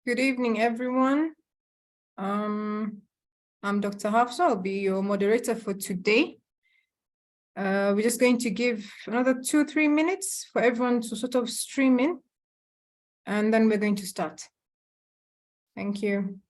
Good evening, everyone. I'm Dr. Hafsa. I'll be your moderator for today. We're just going to give another 2-3 minutes for everyone to sort of stream in, and then we're going to start. Thank you.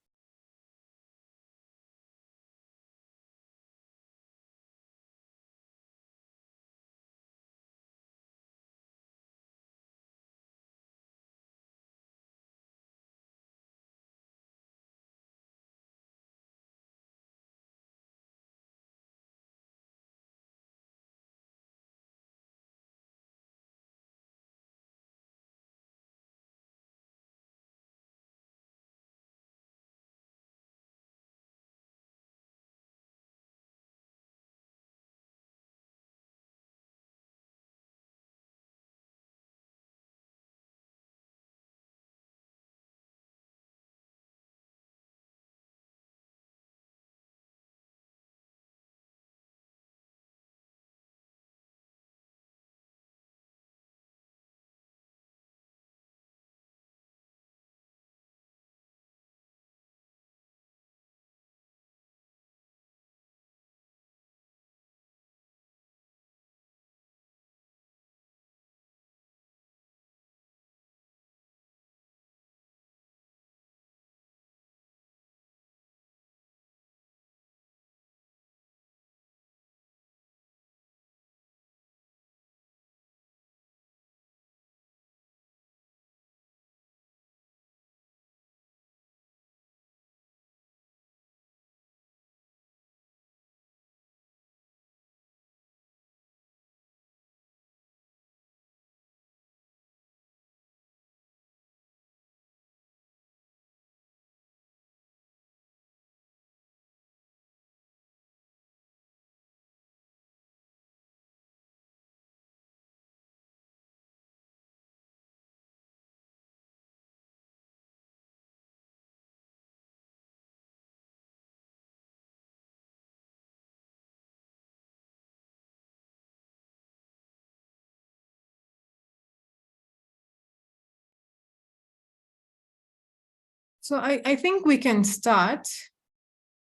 So I think we can start.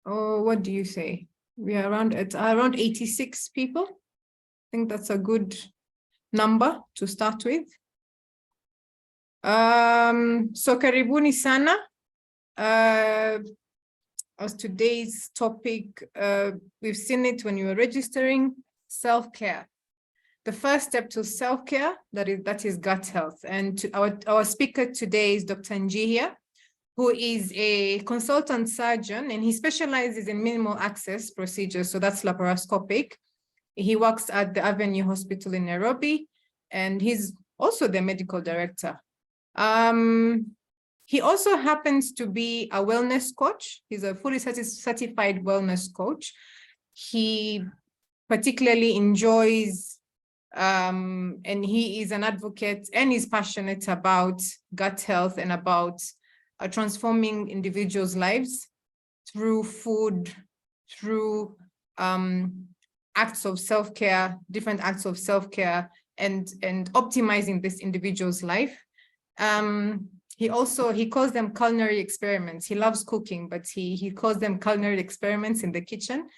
Or what do you say? We are around 86 people. I think that's a good number to start with. So karibuni sana. As today's topic, we've seen it when you were registering, self-care. The first step to self-care, that is gut health. And our speaker today is Dr. Njihia, who is a consultant surgeon, and he specializes in minimal access procedures, so that's laparoscopic. He works at the Avenue Hospital in Nairobi, and he's also the medical director. He also happens to be a wellness coach. He's a fully certified wellness coach. He particularly enjoys, and he is an advocate and is passionate about gut health and about transforming individuals' lives through food, through acts of self-care, different acts of self-care, and optimizing this individual's life. He calls them culinary experiments. He loves cooking, but he calls them culinary experiments in the kitchen.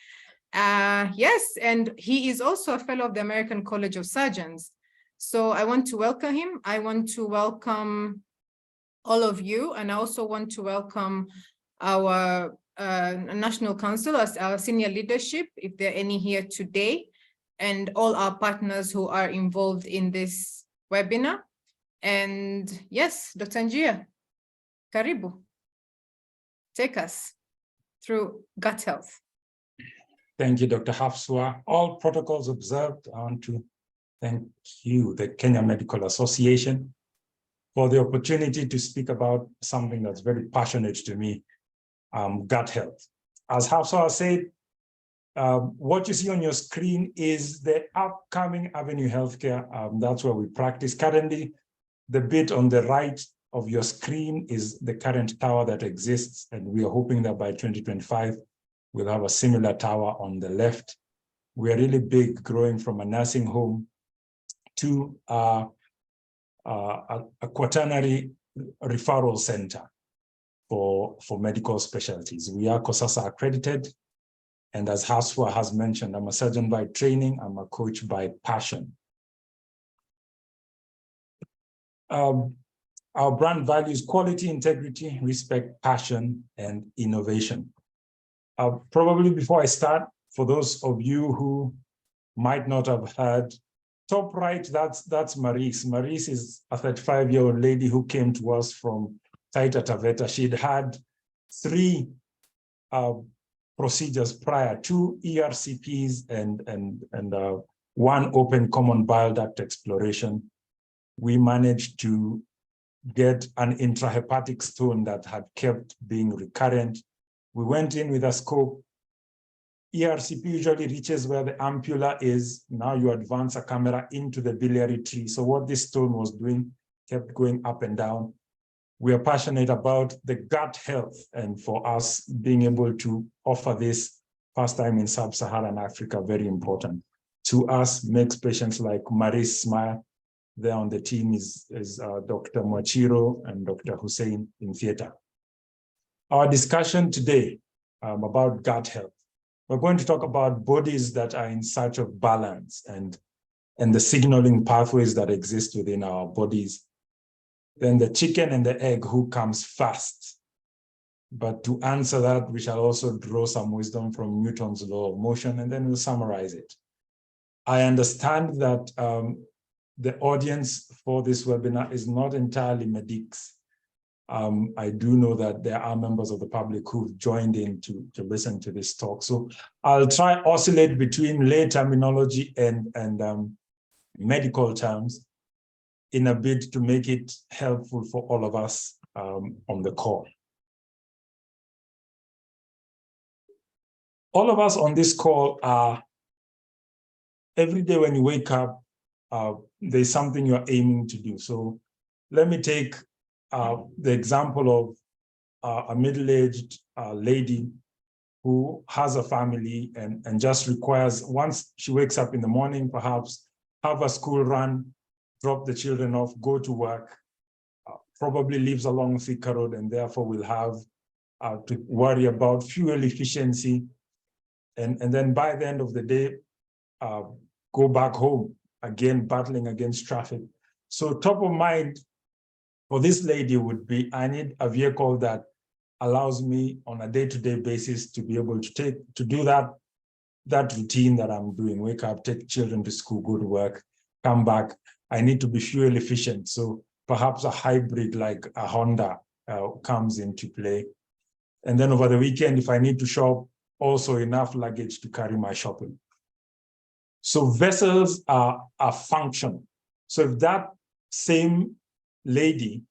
Yes, and he is also a fellow of the American College of Surgeons. So I want to welcome him. I want to welcome all of you, and I also want to welcome our National Council, as our senior leadership, if there are any here today, and all our partners who are involved in this webinar. And yes, Dr. Njihia, karibu. Take us through gut health. Thank you, Dr. Hafsa. All protocols observed. I want to thank you, the Kenya Medical Association, for the opportunity to speak about something that's very passionate to me, gut health. As Hafsa said, what you see on your screen is the upcoming Avenue Healthcare. That's where we practice currently. The bit on the right of your screen is the current tower that exists, and we are hoping that by 2025, we'll have a similar tower on the left. We are really big, growing from a nursing home to a quaternary referral center. for medical specialties. We are COSASA accredited. And as Hafswa has mentioned, I'm a surgeon by training, I'm a coach by passion. Our brand values quality, integrity, respect, passion, and innovation. Probably before I start, for those of you who might not have heard, top right, that's Maurice. Maurice is a 35-year-old lady who came to us from Taita Taveta. She'd had 3 procedures prior, 2 ERCPs and 1 open common bile duct exploration. We managed to get an intrahepatic stone that had kept being recurrent. We went in with a scope. ERCP usually reaches where the ampulla is. Now you advance a camera into the biliary tree. So what this stone was doing kept going up and down. We are passionate about the gut health, and for us being able to offer this first time in sub-Saharan Africa, very important to us, makes patients like Maris smile. There on the team is Dr. Mwachiro and Dr. Hussein in theater. Our discussion today about gut health. We're going to talk about bodies that are in search of balance and the signaling pathways that exist within our bodies. Then the chicken and the egg, who comes first? But to answer that, we shall also draw some wisdom from Newton's law of motion, and then we'll summarize it. I understand that the audience for this webinar is not entirely medics. I do know that there are members of the public who've joined in to listen to this talk. So I'll try oscillate between lay terminology and medical terms in a bid to make it helpful for all of us on the call. All of us on this call are, every day when you wake up, there's something you're aiming to do. So let me take the example of a middle-aged lady who has a family and just requires, once she wakes up in the morning, perhaps have a school run, drop the children off, go to work, probably lives along Thika Road, and therefore will have to worry about fuel efficiency. And then by the end of the day, go back home, again, battling against traffic. So top of mind for this lady would be, I need a vehicle that allows me on a day-to-day basis to be able to do that routine that I'm doing, wake up, take children to school, go to work, come back. I need to be fuel efficient. So perhaps a hybrid like a Honda comes into play. And then over the weekend, if I need to shop, also enough luggage to carry my shopping. So vessels are function. So if that same lady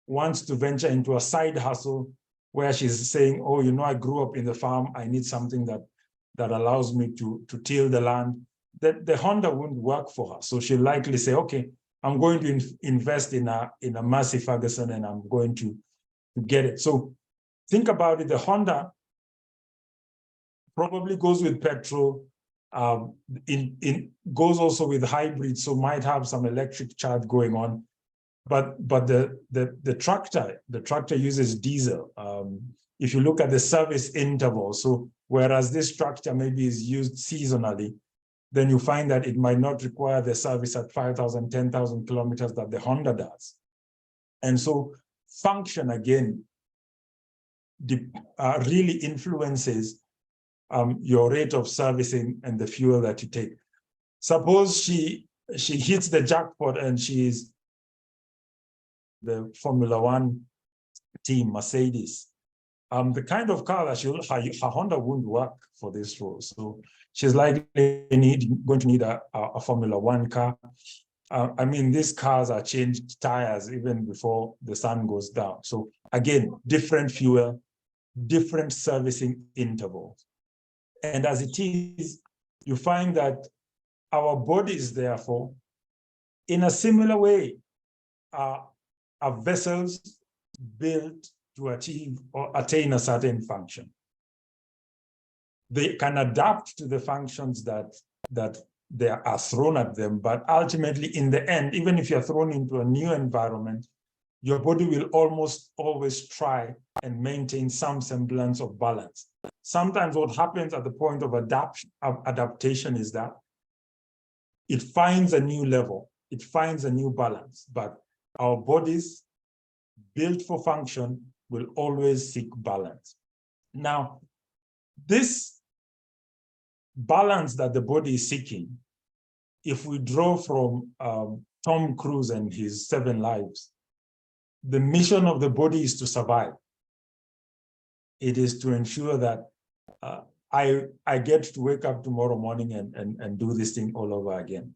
wants to venture into a side hustle where she's saying, oh, you know, I grew up in the farm, I need something that allows me to till the land, the Honda wouldn't work for her. So she'll likely say, okay, I'm going to invest in a Massey Ferguson and I'm going to get it. So think about it, the Honda probably goes with petrol, goes also with hybrid, so might have some electric charge going on. But the tractor uses diesel. If you look at the service interval, so whereas this tractor maybe is used seasonally, then you find that it might not require the service at 5,000, 10,000 kilometers that the Honda does. And so function, again, really influences your rate of servicing and the fuel that you take. Suppose she hits the jackpot and she's the Formula One team, Mercedes. The kind of car that her Honda wouldn't work for this role. So she's likely going to need a Formula One car. I mean, these cars are changed tires even before the sun goes down. So again, different fuel, different servicing intervals. And as it is, you find that our bodies, therefore, in a similar way, are vessels built to achieve or attain a certain function. They can adapt to the functions that they are thrown at them, but ultimately, in the end, even if you're thrown into a new environment, your body will almost always try and maintain some semblance of balance. Sometimes what happens at the point of adaptation is that it finds a new level, it finds a new balance, but our bodies built for function will always seek balance. Now, this balance that the body is seeking, if we draw from Tom Cruise and his 7 lives, the mission of the body is to survive. It is to ensure that I get to wake up tomorrow morning and do this thing all over again.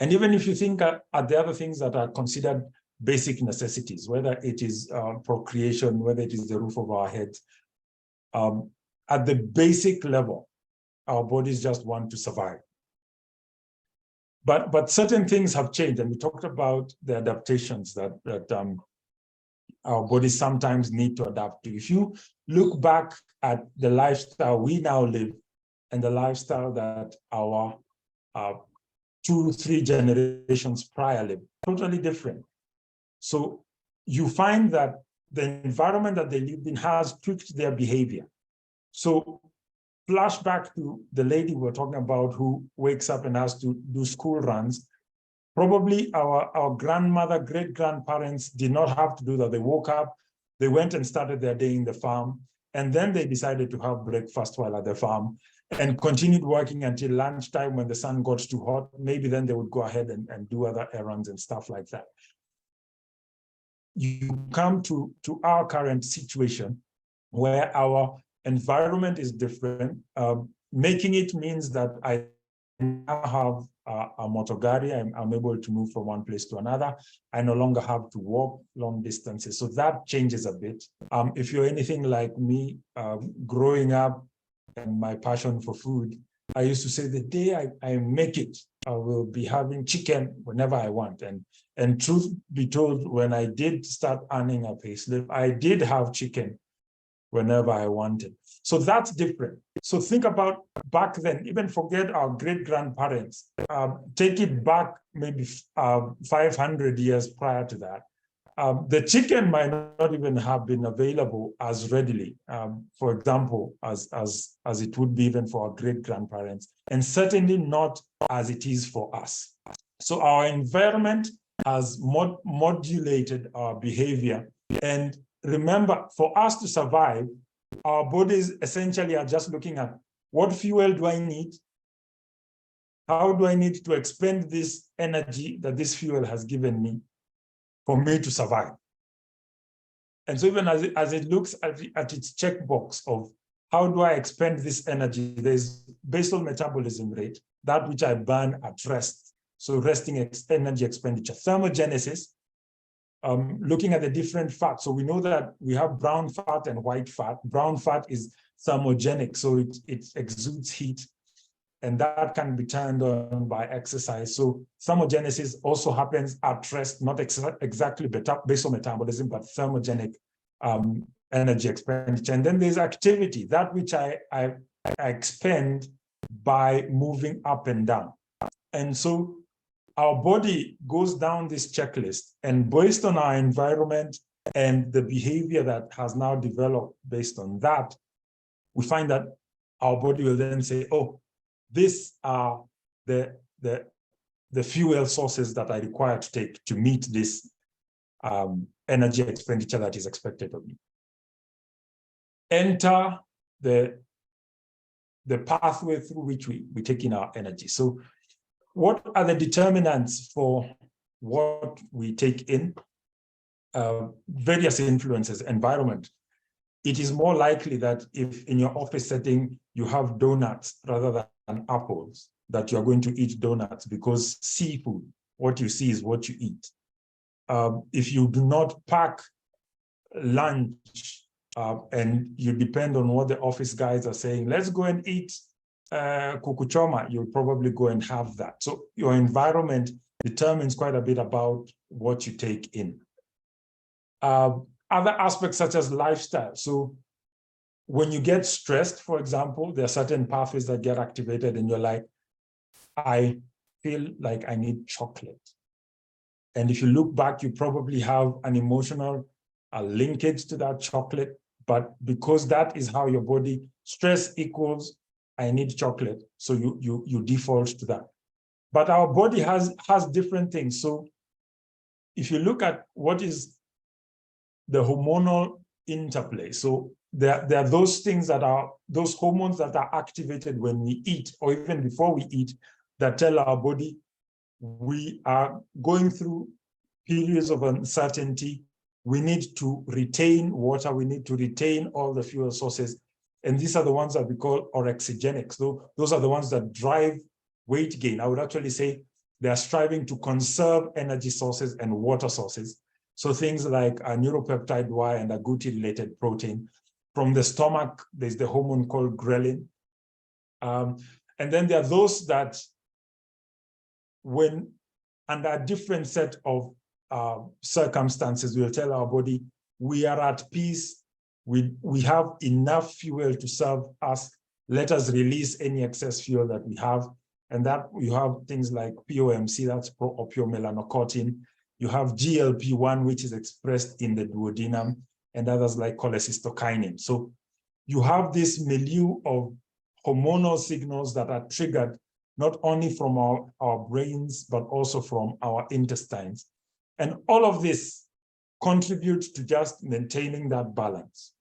And even if you think at the other things that are considered basic necessities, whether it is procreation, whether it is the roof of our heads, at the basic level, our bodies just want to survive. But certain things have changed, and we talked about the adaptations that our bodies sometimes need to adapt to. If you look back at the lifestyle we now live and the lifestyle that our 2-3 generations prior lived, totally different. So you find that the environment that they lived in has tweaked their behavior. So flashback to the lady we're talking about who wakes up and has to do school runs. Probably our grandmother, great-grandparents did not have to do that. They woke up, they went and started their day in the farm, and then they decided to have breakfast while at the farm and continued working until lunchtime when the sun got too hot. Maybe then they would go ahead and do other errands and stuff like that. You come to our current situation where our environment is different. Making it means that I now have a motogari. I'm able to move from one place to another. I no longer have to walk long distances. So that changes a bit. If you're anything like me, growing up and my passion for food, I used to say the day I make it, I will be having chicken whenever I want. And truth be told, when I did start earning a payslip, I did have chicken whenever I wanted. So that's different. So think about back then, even forget our great-grandparents, take it back maybe 500 years prior to that. The chicken might not even have been available as readily, for example, as it would be even for our great-grandparents, and certainly not as it is for us. So our environment has modulated our behavior. And remember, for us to survive, our bodies essentially are just looking at what fuel do I need? How do I need to expend this energy that this fuel has given me for me to survive? And so even as it looks at its checkbox of how do I expend this energy, there's basal metabolism rate, that which I burn at rest. So resting energy expenditure, thermogenesis, looking at the different fats. So we know that we have brown fat and white fat. Brown fat is thermogenic, so it exudes heat, and that can be turned on by exercise. So thermogenesis also happens at rest, not exactly basal metabolism, but thermogenic energy expenditure. And then there's activity, that which I expend by moving up and down. And so our body goes down this checklist, and based on our environment and the behavior that has now developed based on that, we find that our body will then say, oh, these are the fuel sources that I require to take to meet this energy expenditure that is expected of me. Enter the pathway through which we take in our energy. So what are the determinants for what we take in? Various influences, environment. It is more likely that if in your office setting you have donuts rather than apples, that you're going to eat donuts, because seafood, what you see is what you eat. If you do not pack lunch and you depend on what the office guys are saying, let's go and eat kuku choma, you'll probably go and have that. So your environment determines quite a bit about what you take in. Other aspects such as lifestyle. So when you get stressed, for example, there are certain pathways that get activated and you're like, I feel like I need chocolate. And if you look back, you probably have an emotional linkage to that chocolate. But because that is how your body, stress equals, I need chocolate. So you default to that. But our body has different things. So if you look at what is the hormonal interplay, so there are those things that are, those hormones that are activated when we eat, or even before we eat, that tell our body we are going through periods of uncertainty. We need to retain water. We need to retain all the fuel sources. And these are the ones that we call orexigenic. So those are the ones that drive weight gain. I would actually say they are striving to conserve energy sources and water sources. So things like a neuropeptide Y and agouti-related protein. From the stomach, there's the hormone called ghrelin. And then there are those that, when under a different set of circumstances, we'll tell our body we are at peace, we have enough fuel to serve us, let us release any excess fuel that we have. And that you have things like POMC, that's pro-opiomelanocortin. You have GLP-1, which is expressed in the duodenum, and others like cholecystokinin. So you have this milieu of hormonal signals that are triggered not only from our brains, but also from our intestines. And all of this contributes to just maintaining that balance.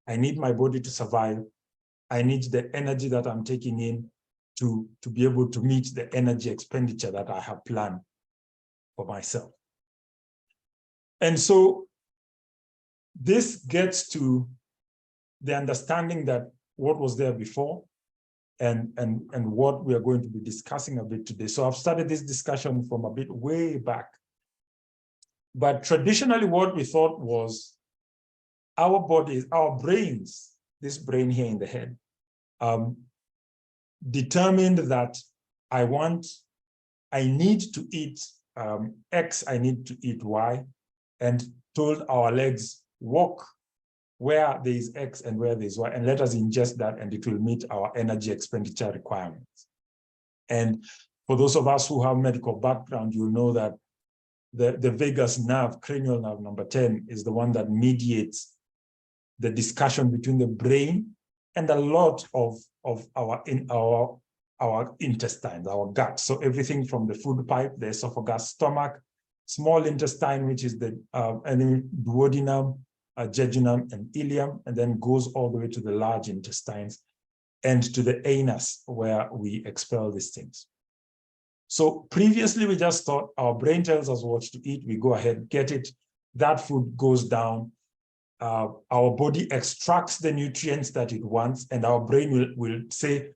I need my body to survive. I need the energy that I'm taking in to be able to meet the energy expenditure that I have planned for myself. And so this gets to the understanding that what was there before and what we are going to be discussing a bit today. So I've started this discussion from a bit way back. But traditionally, what we thought was our bodies, our brains, this brain here in the head, determined that I need to eat X, I need to eat Y, and told our legs, walk where there is X and where there is Y, and let us ingest that, and it will meet our energy expenditure requirements. And for those of us who have medical background, you'll know that the vagus nerve, cranial nerve number 10, is the one that mediates the discussion between the brain and a lot of our intestines, our gut. So everything from the food pipe, the esophagus, stomach, small intestine, which is the duodenum, jejunum, and ileum, and then goes all the way to the large intestines and to the anus, where we expel these things. So previously, we just thought our brain tells us what to eat, we go ahead, get it, that food goes down, our body extracts the nutrients that it wants, and our brain will say,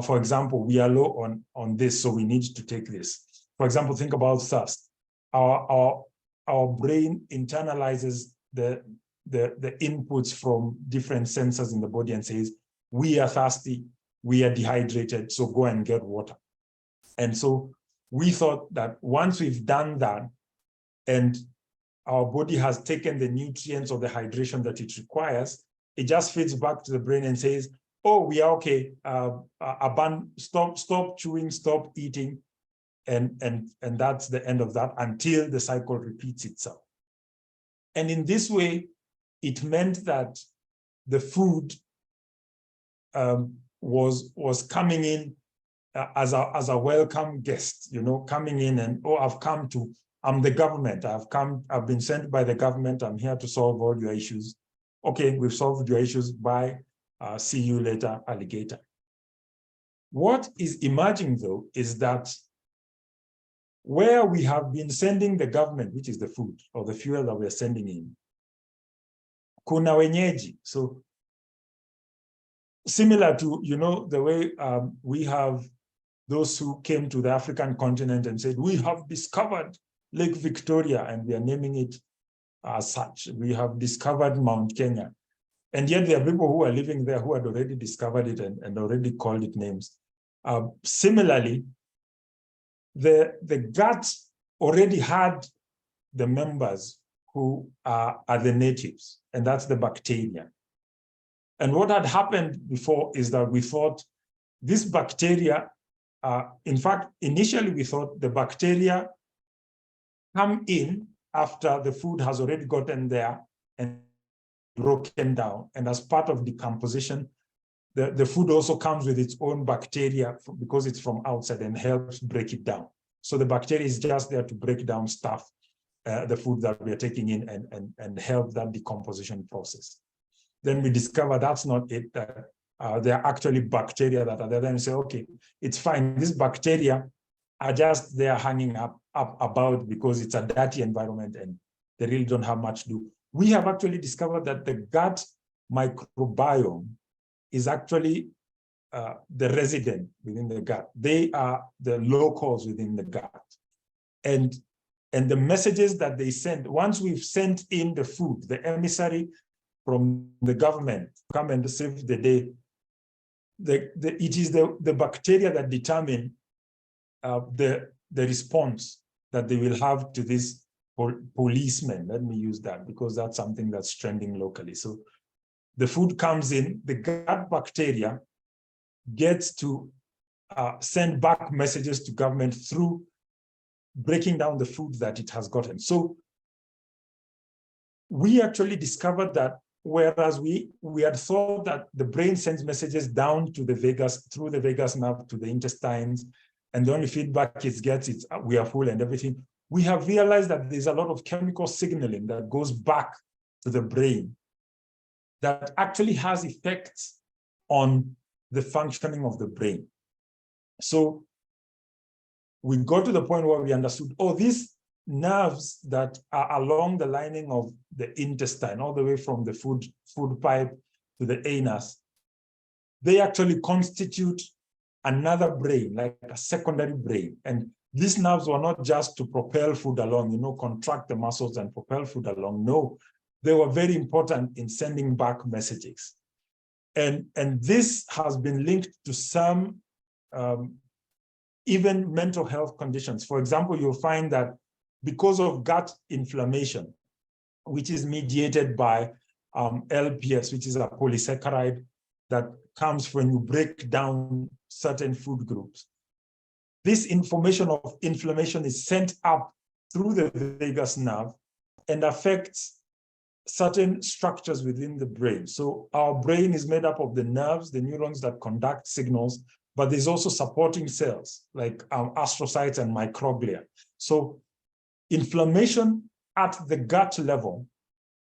for example, we are low on this, so we need to take this. For example, think about thirst. Our brain internalizes the inputs from different sensors in the body and says, we are thirsty, we are dehydrated, so go and get water. And so we thought that once we've done that, and our body has taken the nutrients or the hydration that it requires, it just feeds back to the brain and says, oh, we are okay, stop chewing, stop eating, and that's the end of that until the cycle repeats itself. And in this way, it meant that the food was coming in as a welcome guest, you know, coming in and, oh, I'm the government, I've been sent by the government, I'm here to solve all your issues. Okay, we've solved your issues, bye, see you later, alligator. What is emerging though is that where we have been sending the government, which is the food or the fuel that we're sending in, kuna wenyeji. So similar to, you know, the way we have those who came to the African continent and said, we have discovered Lake Victoria, and we are naming it as such. We have discovered Mount Kenya. And yet there are people who are living there who had already discovered it and already called it names. Similarly, the gut already had the members who are the natives, and that's the bacteria. And what had happened before is that we thought this bacteria, in fact, initially we thought the bacteria come in after the food has already gotten there and broken down. And as part of decomposition, the food also comes with its own bacteria because it's from outside and helps break it down. So the bacteria is just there to break down stuff, the food that we are taking in and help that decomposition process. Then we discover that's not it, that there are actually bacteria that are there. Then we say, okay, it's fine. These bacteria are just there hanging up about because it's a dirty environment and they really don't have much to do. We have actually discovered that the gut microbiome is actually the resident within the gut. They are the locals within the gut. And the messages that they send, once we've sent in the food, the emissary from the government come and save the day, it is the bacteria that determine the response that they will have to this policemen. Let me use that because that's something that's trending locally. So the food comes in, the gut bacteria gets to send back messages to government through breaking down the food that it has gotten. So we actually discovered that whereas we had thought that the brain sends messages down to the vagus, through the vagus nerve to the intestines, and the only feedback it gets is we are full and everything, we have realized that there's a lot of chemical signaling that goes back to the brain that actually has effects on the functioning of the brain. So we got to the point where we understood, oh, these nerves that are along the lining of the intestine, all the way from the food pipe to the anus, they actually constitute another brain, like a secondary brain. And these nerves were not just to propel food along, contract the muscles and propel food along. No, they were very important in sending back messages. And this has been linked to some even mental health conditions. For example, you'll find that because of gut inflammation, which is mediated by LPS, which is a polysaccharide that comes when you break down certain food groups. This information of inflammation is sent up through the vagus nerve and affects certain structures within the brain. So our brain is made up of the nerves, the neurons that conduct signals, but there's also supporting cells like astrocytes and microglia. So inflammation at the gut level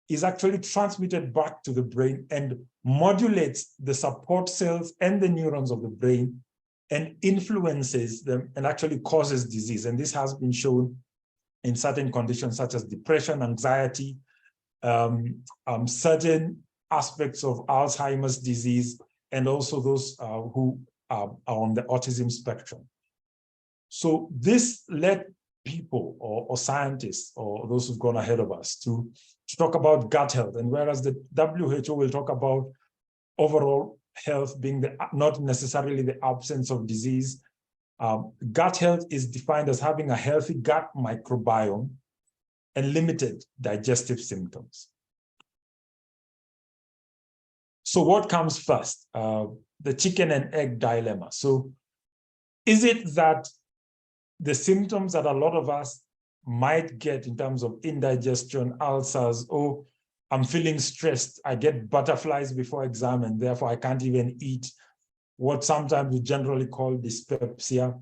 is actually transmitted back to the brain and modulates the support cells and the neurons of the brain and influences them and actually causes disease. And this has been shown in certain conditions such as depression, anxiety, certain aspects of Alzheimer's disease, and also those who are on the autism spectrum. So this led people or scientists or those who've gone ahead of us to talk about gut health. And whereas the WHO will talk about overall health being not necessarily the absence of disease, gut health is defined as having a healthy gut microbiome and limited digestive symptoms. So what comes first? The chicken and egg dilemma. So is it that the symptoms that a lot of us might get in terms of indigestion, ulcers, or I'm feeling stressed, I get butterflies before exam and therefore I can't even eat, what sometimes we generally call dyspepsia,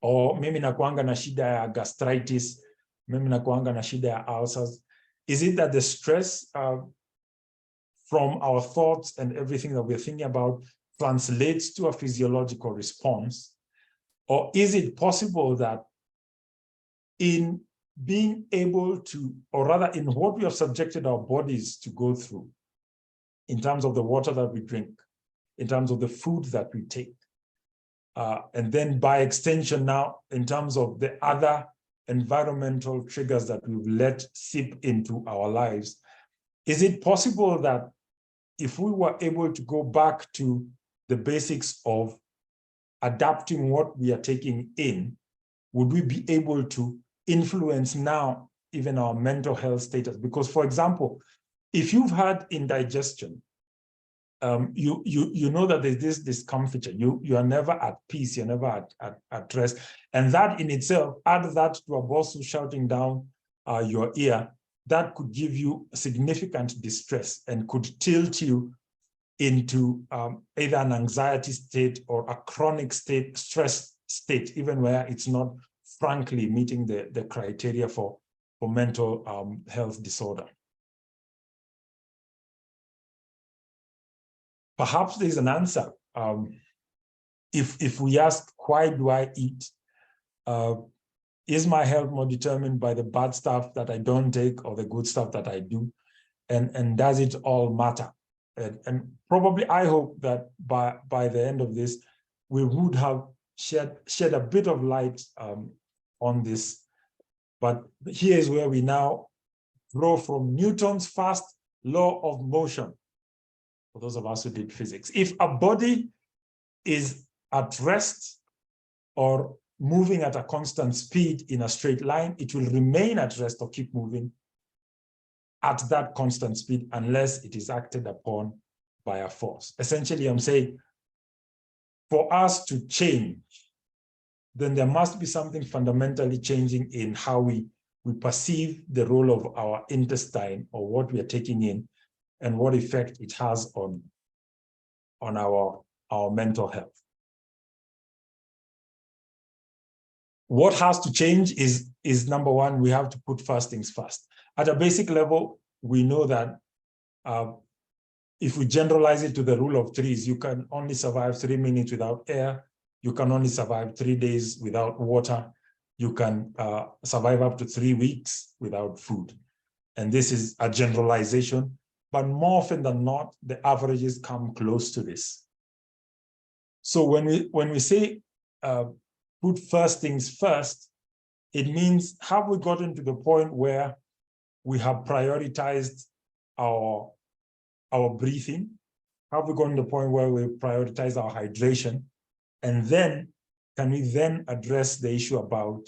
or mimi nakuanga na shida ya gastritis, mimi nakuanga na shida ya ulcers. Is it that the stress from our thoughts and everything that we're thinking about translates to a physiological response? Or is it possible that in being able to, or rather in what we have subjected our bodies to go through, in terms of the water that we drink, in terms of the food that we take, and then by extension now, in terms of the other environmental triggers that we've let seep into our lives, is it possible that if we were able to go back to the basics of adapting what we are taking in, would we be able to influence now even our mental health status? Because, for example, if you've had indigestion you know that there's this discomfiture. You are never at peace. You're never at rest, and that in itself, add that to a boss who's shouting down your ear, that could give you significant distress and could tilt you into either an anxiety state or a chronic state, stress state, even where it's not frankly meeting the criteria for mental health disorder. Perhaps there's an answer. If we ask, why do I eat? Is my health more determined by the bad stuff that I don't take or the good stuff that I do? And does it all matter? And probably I hope that by the end of this, we would have shed a bit of light on this. But here's where we now draw from Newton's first law of motion. For those of us who did physics, if a body is at rest or moving at a constant speed in a straight line, it will remain at rest or keep moving at that constant speed unless it is acted upon by a force. Essentially, I'm saying for us to change, then there must be something fundamentally changing in how we perceive the role of our intestine or what we are taking in and what effect it has on our mental health. What has to change is number one, we have to put first things first. At a basic level, we know that if we generalize it to the rule of threes, you can only survive 3 minutes without air. You can only survive 3 days without water. You can survive up to 3 weeks without food. And this is a generalization, but more often than not, the averages come close to this. So when we say put first things first, it means, have we gotten to the point where we have prioritized our breathing? Have we gotten to the point where we prioritize our hydration? And then, can we then address the issue about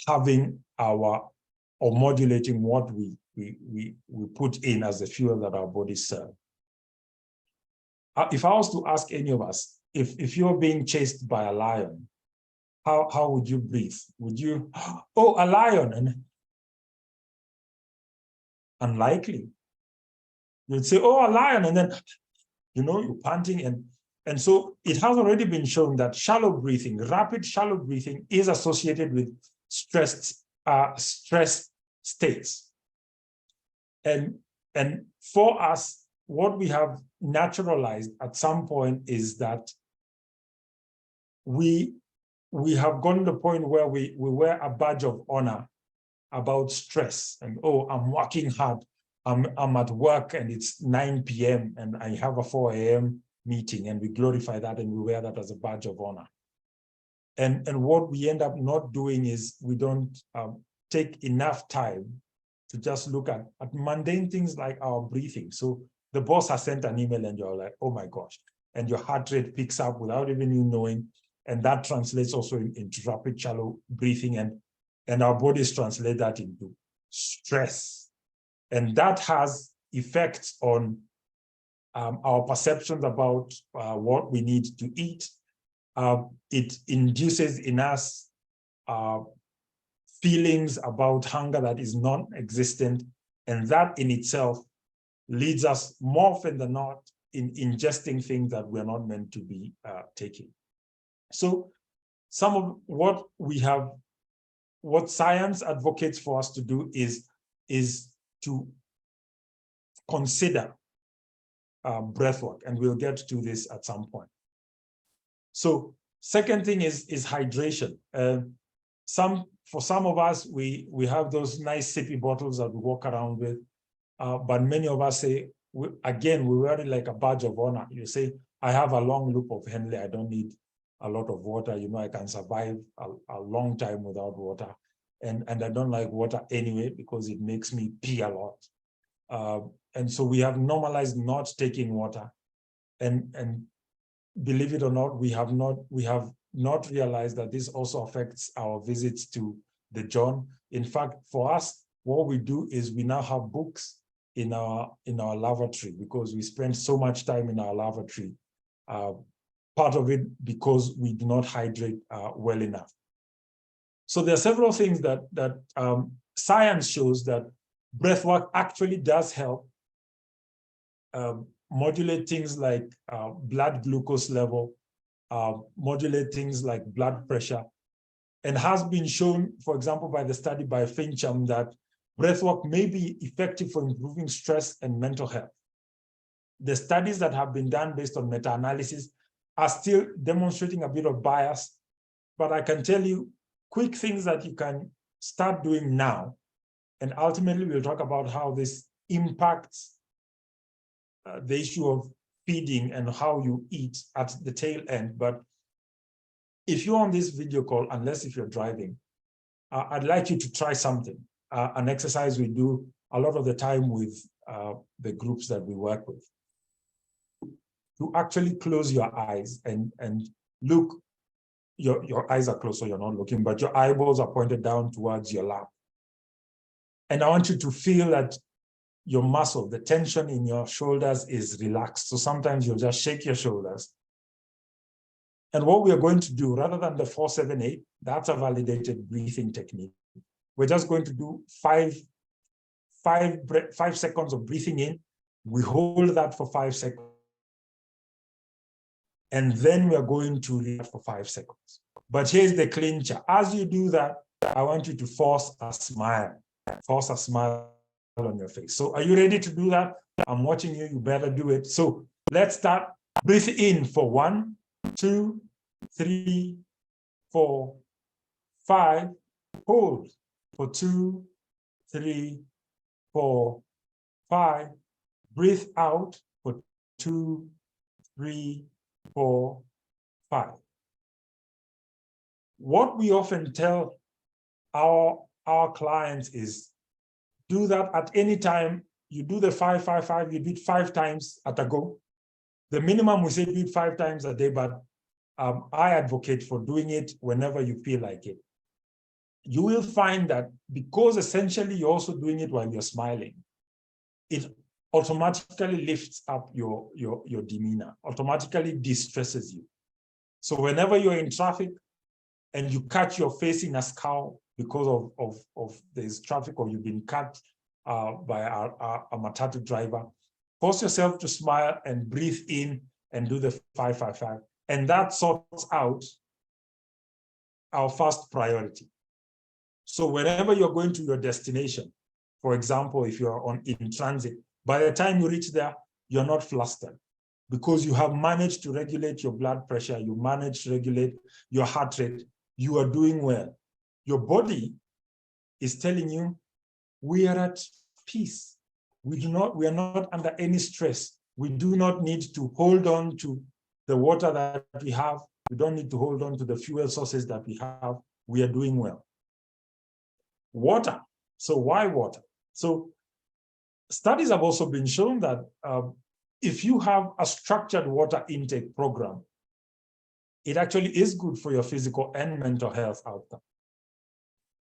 having or modulating what we put in as the fuel that our bodies serve? If I was to ask any of us, if you're being chased by a lion, how would you breathe? Would you, oh, a lion? And unlikely. You'd say, oh, a lion, and then, you're panting. And so it has already been shown that shallow breathing, rapid shallow breathing, is associated with stress states. And for us, what we have naturalized at some point is that we have gone to the point where we wear a badge of honor about stress. And, oh, I'm working hard. I'm at work and it's 9 p.m. and I have a 4 a.m. meeting, and we glorify that and we wear that as a badge of honor. And what we end up not doing is we don't take enough time to just look at mundane things like our breathing. So the boss has sent an email and you're like, oh my gosh, and your heart rate picks up without even you knowing. And that translates also into rapid shallow breathing, and our bodies translate that into stress. And that has effects on our perceptions about what we need to eat. It induces in us feelings about hunger that is non-existent. And that in itself leads us more often than not in ingesting things that we're not meant to be taking. So some of what science advocates for us to do is to consider breathwork, and we'll get to this at some point. So second thing is hydration. For some of us, we have those nice sippy bottles that we walk around with, but many of us say, we wear it like a badge of honor. You say, I have a long loop of Henley, I don't need a lot of water. I can survive a long time without water. And I don't like water anyway because it makes me pee a lot. And so we have normalized not taking water. And believe it or not, we have not realized that this also affects our visits to the John. In fact, for us, what we do is we now have books in our lavatory, because we spend so much time in our lavatory. Part of it because we do not hydrate well enough. So there are several things that science shows that breathwork actually does help modulate things like blood glucose level, modulate things like blood pressure, and has been shown, for example, by the study by Fincham, that breathwork may be effective for improving stress and mental health. The studies that have been done based on meta-analysis are still demonstrating a bit of bias, but I can tell you quick things that you can start doing now. And ultimately, we'll talk about how this impacts the issue of feeding and how you eat at the tail end. But if you're on this video call, unless if you're driving, I'd like you to try something, an exercise we do a lot of the time with the groups that we work with. To actually close your eyes and look, your eyes are closed so you're not looking, but your eyeballs are pointed down towards your lap. And I want you to feel that your muscle, the tension in your shoulders is relaxed. So sometimes you'll just shake your shoulders. And what we are going to do, rather than the 4-7-8, that's a validated breathing technique. We're just going to do five seconds of breathing in. We hold that for 5 seconds. And then we're going to leave for 5 seconds. But here's the clincher. As you do that, I want you to force a smile. Force a smile on your face. So are you ready to do that? I'm watching you. You better do it. So let's start. Breathe in for 1, 2, 3, 4, 5. Hold for 2, 3, 4, 5. Breathe out for 2, 3, 4, 5. What we often tell our clients is do that at any time. You do the 5, 5, 5, you do it 5 times at a go. The minimum we say do it 5 times a day, but I advocate for doing it whenever you feel like it. You will find that because essentially you're also doing it while you're smiling, it automatically lifts up your demeanor, automatically de-stresses you. So whenever you're in traffic and you catch your face in a scowl because of this traffic, or you've been cut by a matatu driver, force yourself to smile and breathe in and do the 5, 5, 5. And that sorts out our first priority. So whenever you're going to your destination, for example, if you're in transit, by the time you reach there, you're not flustered because you have managed to regulate your blood pressure, you managed to regulate your heart rate, you are doing well. Your body is telling you, we are at peace. We are not under any stress. We do not need to hold on to the water that we have. We don't need to hold on to the fuel sources that we have. We are doing well. Water. So why water? So studies have also been shown that if you have a structured water intake program, it actually is good for your physical and mental health outcome.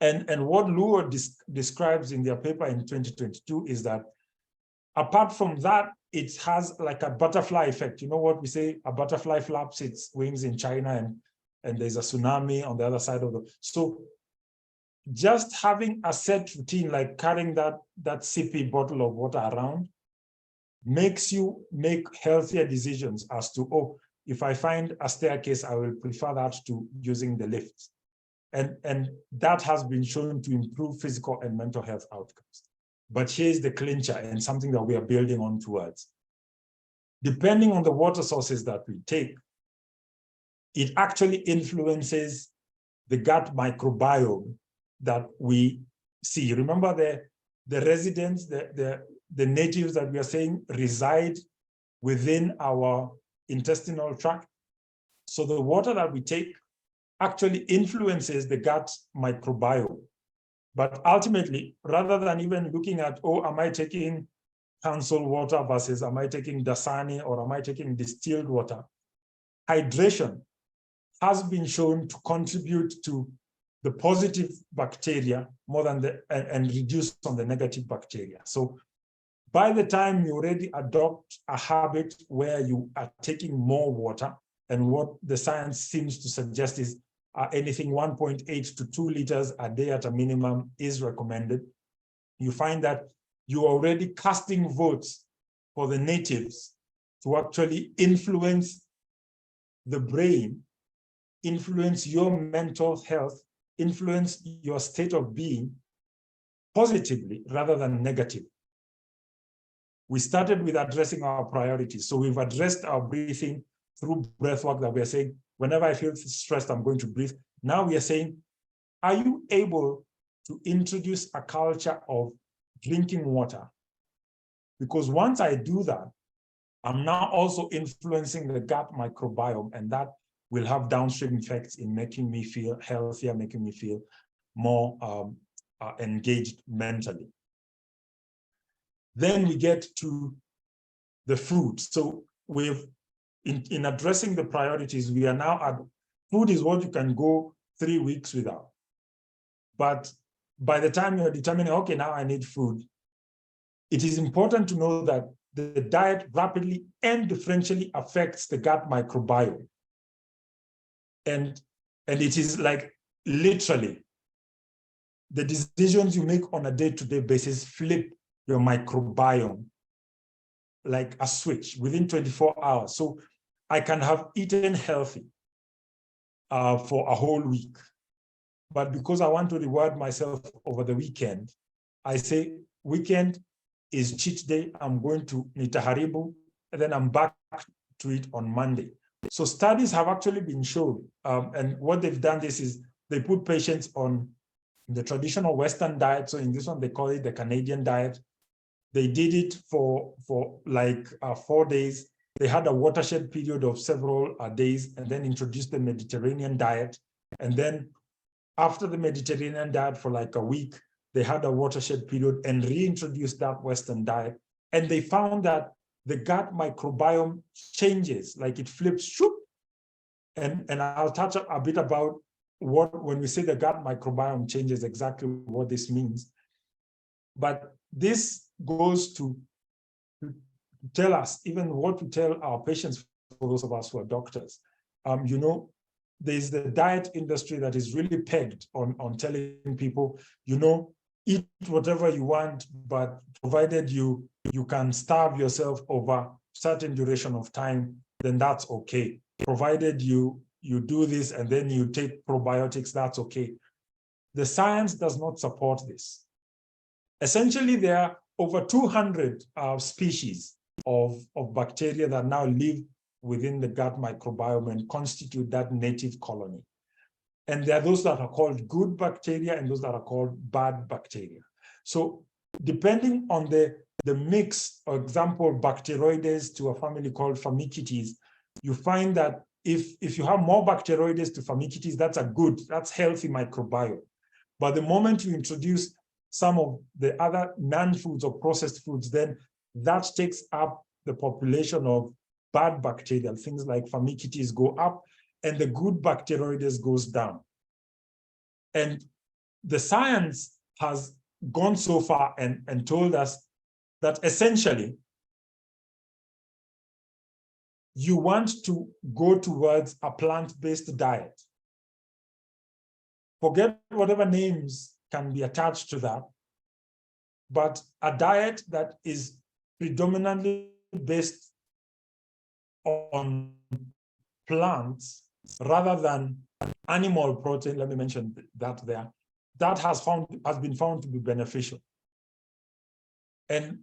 And what Luo describes in their paper in 2022 is that apart from that, it has like a butterfly effect. You know what we say? A butterfly flaps its wings in China and there's a tsunami on the other side of the... So just having a set routine, like carrying that sippy bottle of water around, makes you make healthier decisions as to, oh, if I find a staircase, I will prefer that to using the lift. And that has been shown to improve physical and mental health outcomes. But here's the clincher and something that we are building on towards. Depending on the water sources that we take, it actually influences the gut microbiome that we see. Remember the residents, the natives that we are saying reside within our intestinal tract. So the water that we take actually influences the gut microbiome. But ultimately, rather than even looking at, oh, am I taking council water versus am I taking Dasani or am I taking distilled water? Hydration has been shown to contribute to the positive bacteria more than and reduce on the negative bacteria. So By the time you already adopt a habit where you are taking more water, and what the science seems to suggest is anything 1.8 to 2 liters a day at a minimum is recommended, you find that you're already casting votes for the natives to actually influence the brain, influence your mental health, influence your state of being positively rather than negative. We started with addressing our priorities. So we've addressed our breathing through breathwork, that we are saying, whenever I feel stressed, I'm going to breathe. Now we are saying, are you able to introduce a culture of drinking water? Because once I do that, I'm now also influencing the gut microbiome, and that will have downstream effects in making me feel healthier, making me feel more engaged mentally. Then we get to the food. So we've, in addressing the priorities, we are now at food is what you can go 3 weeks without. But by the time you're determining, okay, now I need food, it is important to know that the diet rapidly and differentially affects the gut microbiome. And it is like literally the decisions you make on a day-to-day basis flip your microbiome like a switch within 24 hours. So I can have eaten healthy for a whole week, but because I want to reward myself over the weekend, I say weekend is cheat day. I'm going to nitaharibu, and then I'm back to it on Monday. So studies have actually been shown, and what they've done this is they put patients on the traditional Western diet. So in this one, they call it the Canadian diet. They did it for like 4 days. They had a watershed period of several days, and then introduced the Mediterranean diet. And then after the Mediterranean diet for like a week, they had a watershed period and reintroduced that Western diet. And they found that the gut microbiome changes, like it flips, shoop. And I'll touch a bit about when we say the gut microbiome changes, exactly what this means. But this goes to tell us even what to tell our patients, for those of us who are doctors. You know, there's the diet industry that is really pegged on telling people, you know, eat whatever you want, but provided you can starve yourself over certain duration of time, then that's okay. Provided you do this and then you take probiotics, that's okay. The science does not support this. Essentially, there are over 200 species of bacteria that now live within the gut microbiome and constitute that native colony. And there are those that are called good bacteria and those that are called bad bacteria. So depending on the mix, for example, Bacteroides to a family called Firmicutes, you find that if you have more Bacteroides to Firmicutes, that's healthy microbiome. But the moment you introduce some of the other non-foods or processed foods, then that takes up the population of bad bacteria. Things like Firmicutes go up and the good Bacteroides goes down. And the science has gone so far and told us that essentially you want to go towards a plant-based diet. Forget whatever names can be attached to that, but a diet that is predominantly based on plants rather than animal protein. Let me mention that there. That has been found to be beneficial. And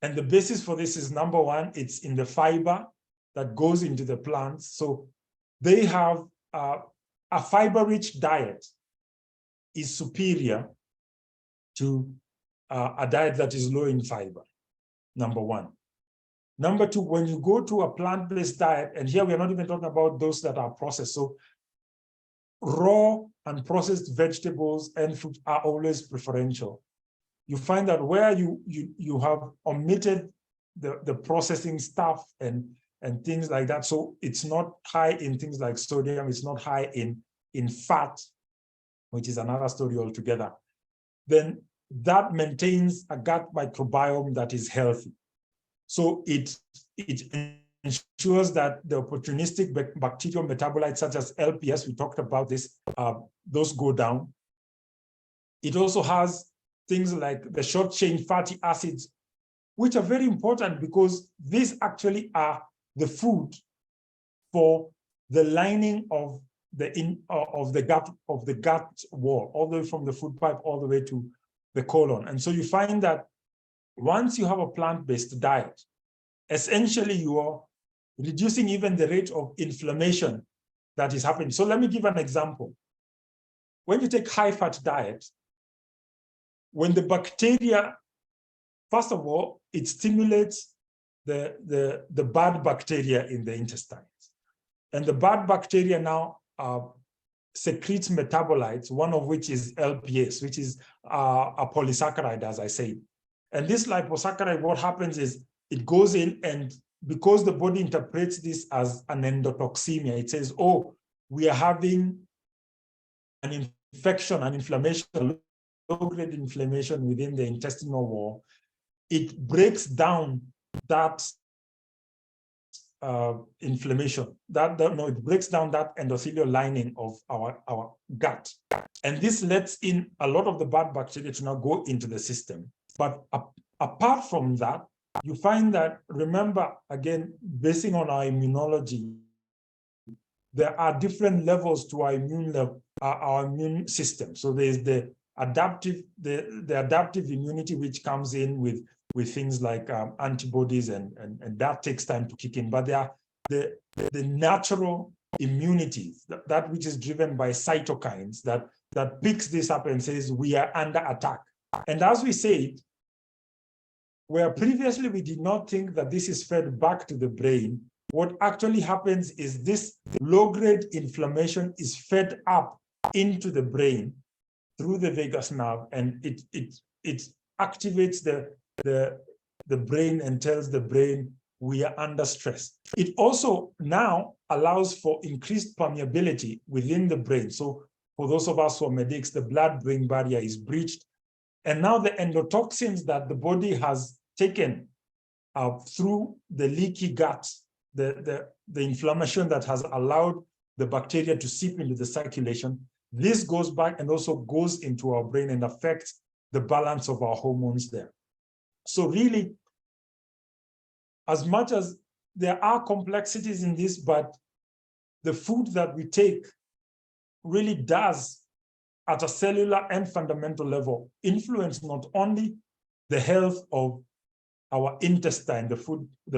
the basis for this is, number one, it's in the fiber that goes into the plants. So they have a fiber-rich diet is superior to a diet that is low in fiber, number one. Number two, when you go to a plant-based diet, and here we're not even talking about those that are processed. So raw and processed vegetables and fruit are always preferential. You find that where you have omitted the processing stuff and things like that, so it's not high in things like sodium, it's not high in fat, which is another story altogether, then that maintains a gut microbiome that is healthy. So it ensures that the opportunistic bacterial metabolites such as LPS, we talked about this, those go down. It also has things like the short chain fatty acids, which are very important because these actually are the food for the lining of the gut wall, all the way from the food pipe all the way to the colon. And so you find that once you have a plant-based diet, essentially you are reducing even the rate of inflammation that is happening. So let me give an example. When you take high-fat diet, when the bacteria, first of all, it stimulates the bad bacteria in the intestines. And the bad bacteria now secretes metabolites, one of which is LPS, which is a polysaccharide, as I said. And this liposaccharide, what happens is it goes in, and because the body interprets this as an endotoxemia, it says, oh, we are having an infection, an inflammation, low-grade inflammation within the intestinal wall. It breaks down that inflammation, it breaks down that endothelial lining of our gut. And this lets in a lot of the bad bacteria to now go into the system. But apart from that, you find that, remember, again, basing on our immunology, there are different levels to our immune system. So there's the adaptive immunity, which comes in with things like antibodies, and that takes time to kick in. But there are the natural immunity, that which is driven by cytokines, that picks this up and says we are under attack. And as we said, where previously we did not think that this is fed back to the brain, what actually happens is this low-grade inflammation is fed up into the brain through the vagus nerve, and it activates the brain and tells the brain we are under stress. It also now allows for increased permeability within the brain. So for those of us who are medics, the blood-brain barrier is breached. And now the endotoxins that the body has taken through the leaky gut, the inflammation that has allowed the bacteria to seep into the circulation, this goes back and also goes into our brain and affects the balance of our hormones there. So really, as much as there are complexities in this, but the food that we take really does, at a cellular and fundamental level, influence not only the health of our intestine, the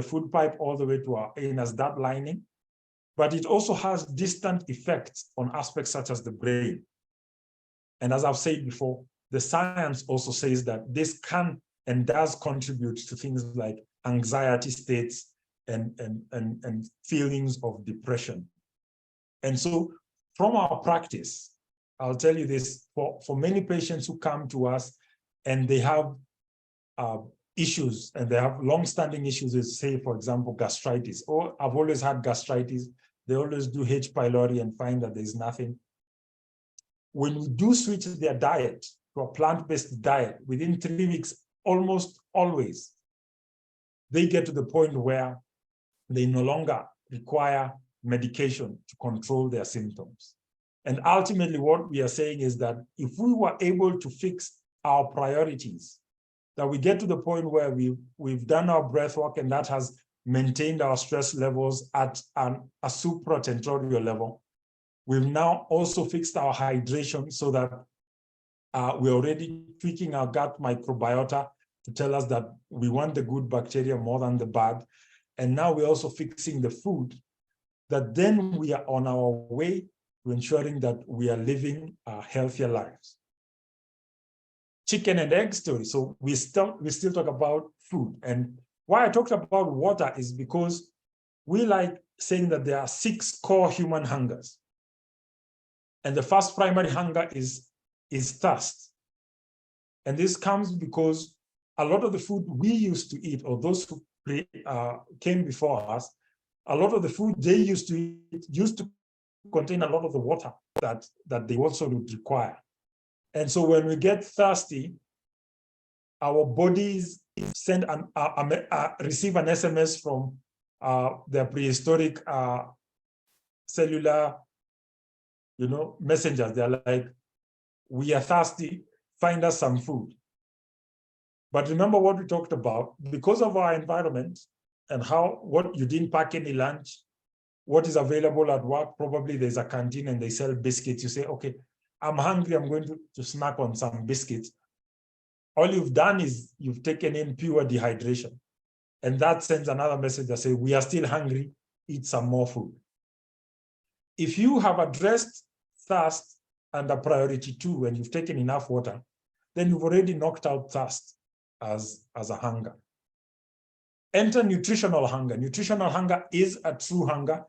food pipe all the way to our anus, that lining, but it also has distant effects on aspects such as the brain. And as I've said before, the science also says that this can and does contribute to things like anxiety states and feelings of depression. And so from our practice, I'll tell you this, for many patients who come to us and they have issues, and they have long-standing issues with, say, for example, gastritis, or I've always had gastritis, they always do H. pylori and find that there's nothing. When we do switch their diet to a plant-based diet, within 3 weeks, almost always, they get to the point where they no longer require medication to control their symptoms. And ultimately, what we are saying is that if we were able to fix our priorities, that we get to the point where we've done our breath work, and that has maintained our stress levels at a supratentorial level. We've now also fixed our hydration so that we're already tweaking our gut microbiota to tell us that we want the good bacteria more than the bad. And now we're also fixing the food, that then we are on our way to ensuring that we are living healthier lives. Chicken and egg story. So we still talk about food. And why I talked about water is because we like saying that there are 6 core human hungers. And the first primary hunger is thirst. And this comes because a lot of the food we used to eat, or those who came before us, a lot of the food they used to eat used to contain a lot of the water that they also would require. And so when we get thirsty, our bodies send receive an SMS from their prehistoric cellular, messengers. They're like, we are thirsty, find us some food. But remember what we talked about, because of our environment and what you didn't pack any lunch, what is available at work, probably there's a canteen and they sell biscuits. You say, okay, I'm hungry, I'm going to snack on some biscuits. All you've done is you've taken in pure dehydration. And that sends another message that says, we are still hungry, eat some more food. If you have addressed thirst under priority 2 and you've taken enough water, then you've already knocked out thirst as a hunger. Enter nutritional hunger. Nutritional hunger is a true hunger.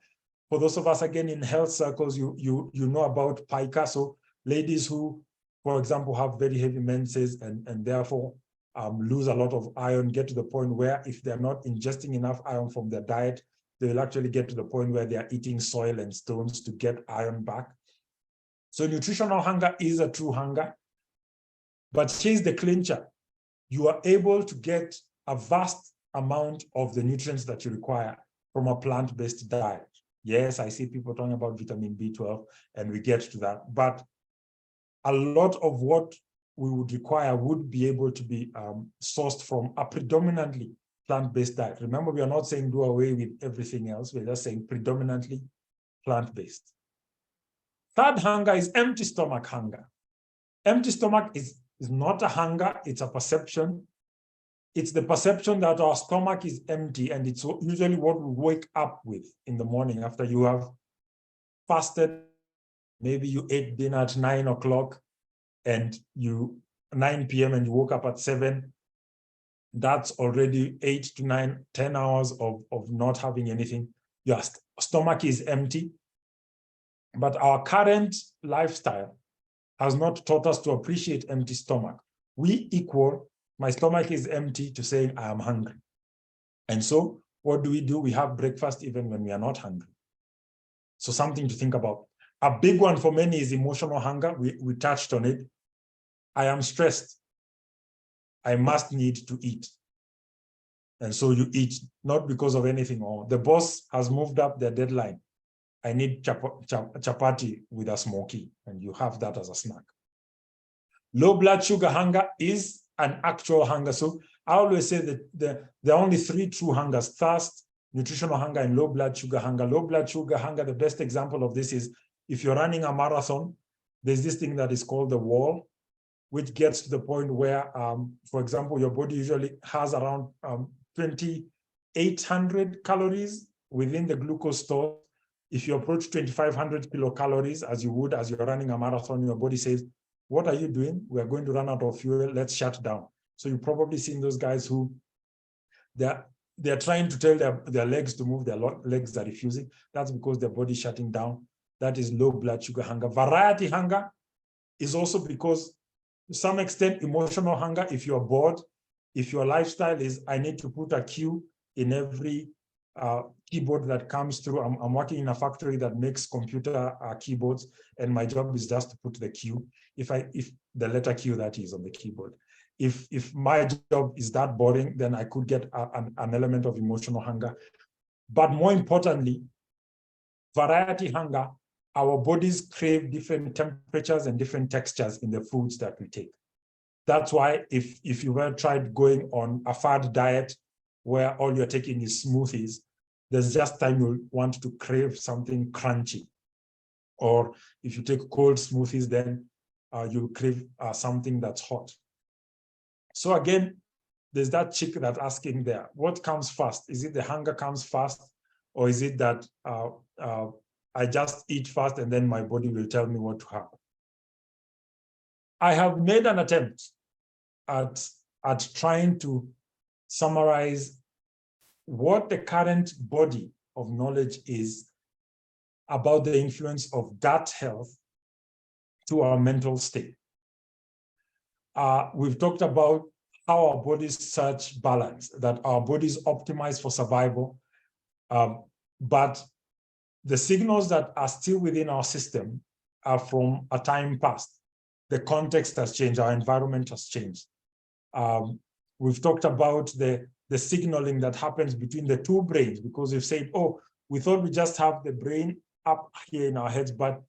For those of us, again, in health circles, you know about pica. So ladies who, for example, have very heavy menses and therefore lose a lot of iron, get to the point where if they're not ingesting enough iron from their diet, they will actually get to the point where they are eating soil and stones to get iron back. So nutritional hunger is a true hunger. But here's the clincher. You are able to get a vast amount of the nutrients that you require from a plant-based diet. Yes, I see people talking about vitamin B12, and we get to that. But a lot of what we would require would be able to be sourced from a predominantly plant-based diet. Remember, we are not saying do away with everything else. We're just saying predominantly plant-based. Third hunger is empty stomach hunger. Empty stomach is not a hunger, it's a perception. It's the perception that our stomach is empty, and it's usually what we wake up with in the morning after you have fasted. Maybe you ate dinner at 9 o'clock and 9 p.m. and you woke up at 7. That's already 8 to 9, 10 hours of not having anything. Your stomach is empty. But our current lifestyle has not taught us to appreciate empty stomach. We equal my stomach is empty to saying I am hungry. And so what do? We have breakfast even when we are not hungry. So something to think about. A big one for many is emotional hunger. We touched on it. I am stressed. I must need to eat. And so you eat, not because of anything, or the boss has moved up their deadline. I need chapati with a smoky, and you have that as a snack. Low blood sugar hunger is an actual hunger. So I always say that there are only 3 true hungers: thirst, nutritional hunger, and low blood sugar hunger. Low blood sugar hunger, the best example of this is if you're running a marathon, there's this thing that is called the wall, which gets to the point where, for example, your body usually has around 2,800 calories within the glucose store. If you approach 2,500 kilocalories, as you would as you're running a marathon, your body says, what are you doing? We're going to run out of fuel. Let's shut down. So you've probably seen those guys who they're trying to tell their legs to move, their legs are refusing. That's because their body's shutting down. That is low blood sugar hunger. Variety hunger is also because, to some extent, emotional hunger. If you're bored, if your lifestyle is, I need to put a cue in every keyboard that comes through. I'm working in a factory that makes computer keyboards, and my job is just to put the cue. If the letter Q that is on the keyboard. If my job is that boring, then I could get an element of emotional hunger. But more importantly, variety hunger, our bodies crave different temperatures and different textures in the foods that we take. That's why if you were tried going on a fad diet where all you're taking is smoothies, there's just time you'll want to crave something crunchy. Or if you take cold smoothies, then you'll crave something that's hot. So again, there's that chick that's asking there, what comes first? Is it the hunger comes first? Or is it that I just eat first and then my body will tell me what to have? I have made an attempt at trying to summarize what the current body of knowledge is about the influence of gut health to our mental state. We've talked about how our bodies search balance, that our bodies optimize for survival, but the signals that are still within our system are from a time past. The context has changed, our environment has changed. We've talked about the signaling that happens between the two brains, because we've said, oh, we thought we just have the brain up here in our heads, but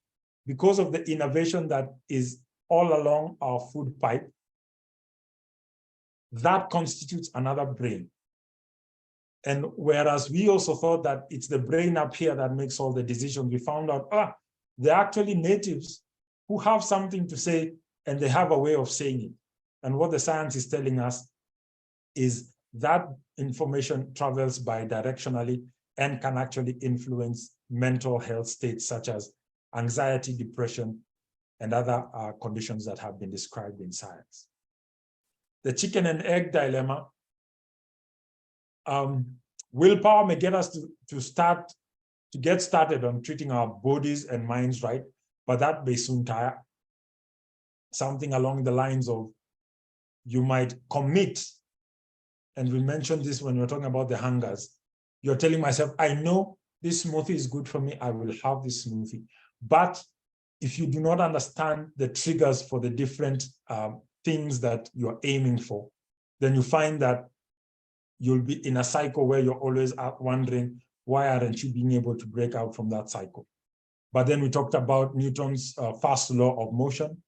because of the innervation that is all along our food pipe, that constitutes another brain. And whereas we also thought that it's the brain up here that makes all the decisions, we found out, they're actually natives who have something to say, and they have a way of saying it. And what the science is telling us is that information travels bidirectionally and can actually influence mental health states such as anxiety, depression, and other conditions that have been described in science. The chicken and egg dilemma. Willpower may get us to get started on treating our bodies and minds right, but that may soon tire. Something along the lines of, you might commit, and we mentioned this when we were talking about the hungers. You're telling myself, I know this smoothie is good for me, I will have this smoothie. But if you do not understand the triggers for the different things that you're aiming for, then you find that you'll be in a cycle where you're always wondering, why aren't you being able to break out from that cycle? But then we talked about Newton's first law of motion,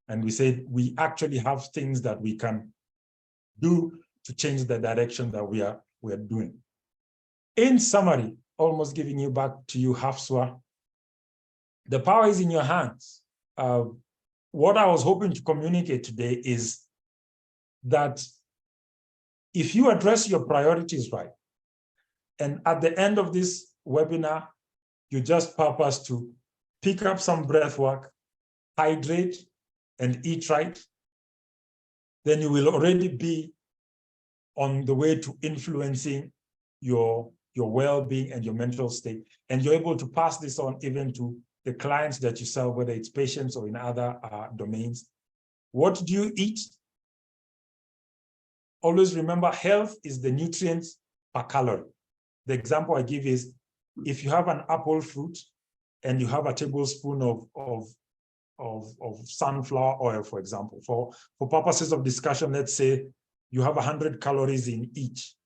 and we said we actually have things that we can do to change the direction that we are doing. In summary, almost giving you back to you, Hafswa, the power is in your hands. What I was hoping to communicate today is that if you address your priorities right, and at the end of this webinar, you just purpose to pick up some breath work, hydrate, and eat right, then you will already be on the way to influencing your well-being and your mental state. And you're able to pass this on even to the clients that you serve, whether it's patients or in other domains. What do you eat? Always remember, health is the nutrients per calorie. The example I give is, if you have an apple fruit and you have a tablespoon of sunflower oil, for example, for purposes of discussion, let's say you have 100 calories in each.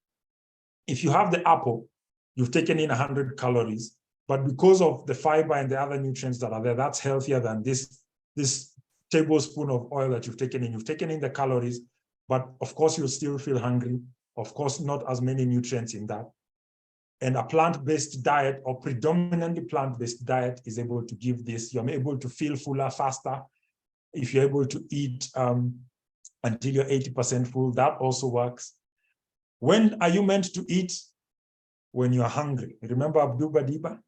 If you have the apple, you've taken in 100 calories, but because of the fiber and the other nutrients that are there, that's healthier than this tablespoon of oil that you've taken in. You've taken in the calories, but of course you'll still feel hungry. Of course, not as many nutrients in that. And a plant-based diet, or predominantly plant-based diet, is able to give this. You're able to feel fuller faster. If you're able to eat until you're 80% full, that also works. When are you meant to eat? When you're hungry. Remember Abdul Badiba?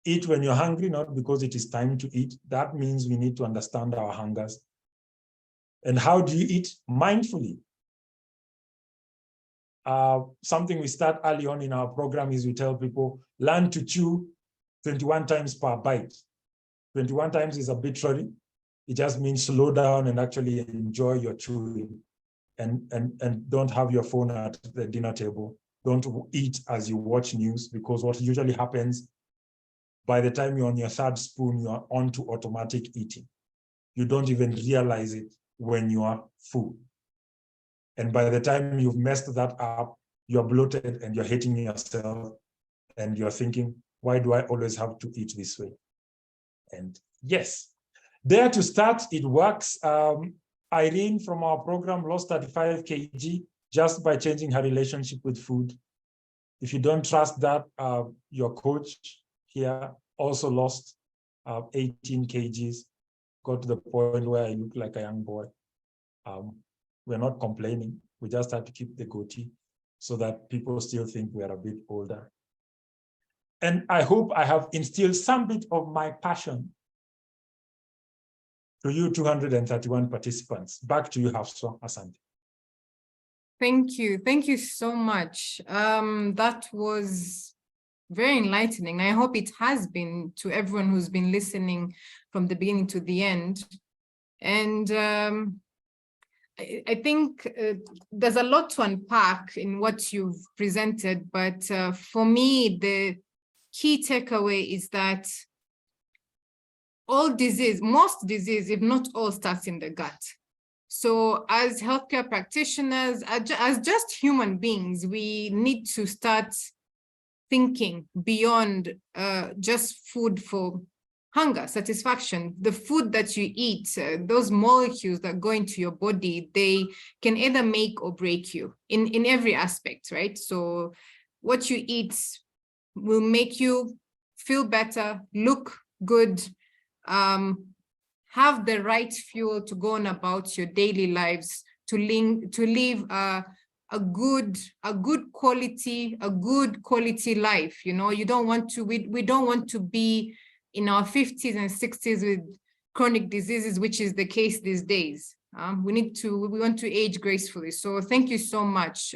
Eat when you're hungry, not because it is time to eat. That means we need to understand our hungers. And how do you eat? Mindfully. Something we start early on in our program is we tell people, learn to chew 21 times per bite. 21 times is arbitrary. It just means slow down and actually enjoy your chewing. And don't have your phone at the dinner table. Don't eat as you watch news, because what usually happens, by the time you're on your third spoon, you are on to automatic eating. You don't even realize it when you are full. And by the time you've messed that up, you're bloated and you're hating yourself, and you're thinking, why do I always have to eat this way? And yes, there to start, it works. Irene from our program lost 35 kg just by changing her relationship with food. If you don't trust that, your coach here also lost 18 kgs, got to the point where I look like a young boy. We're not complaining. We just have to keep the goatee so that people still think we are a bit older. And I hope I have instilled some bit of my passion to you 231 participants. Back to you, Hafswa. Asante. Thank you. Thank you so much. That was very enlightening. I hope it has been to everyone who's been listening from the beginning to the end. And I think there's a lot to unpack in what you've presented, but for me, the key takeaway is that all disease, most disease, if not all, starts in the gut. So as healthcare practitioners, as just human beings, we need to start thinking beyond just food for hunger, satisfaction. The food that you eat, those molecules that go into your body, they can either make or break you in every aspect, right? So what you eat will make you feel better, look good, have the right fuel to go on about your daily lives, to live a good quality life. You know, you don't want to, we don't want to be in our 50s and 60s with chronic diseases, which is the case these days. We want to age gracefully. So thank you so much.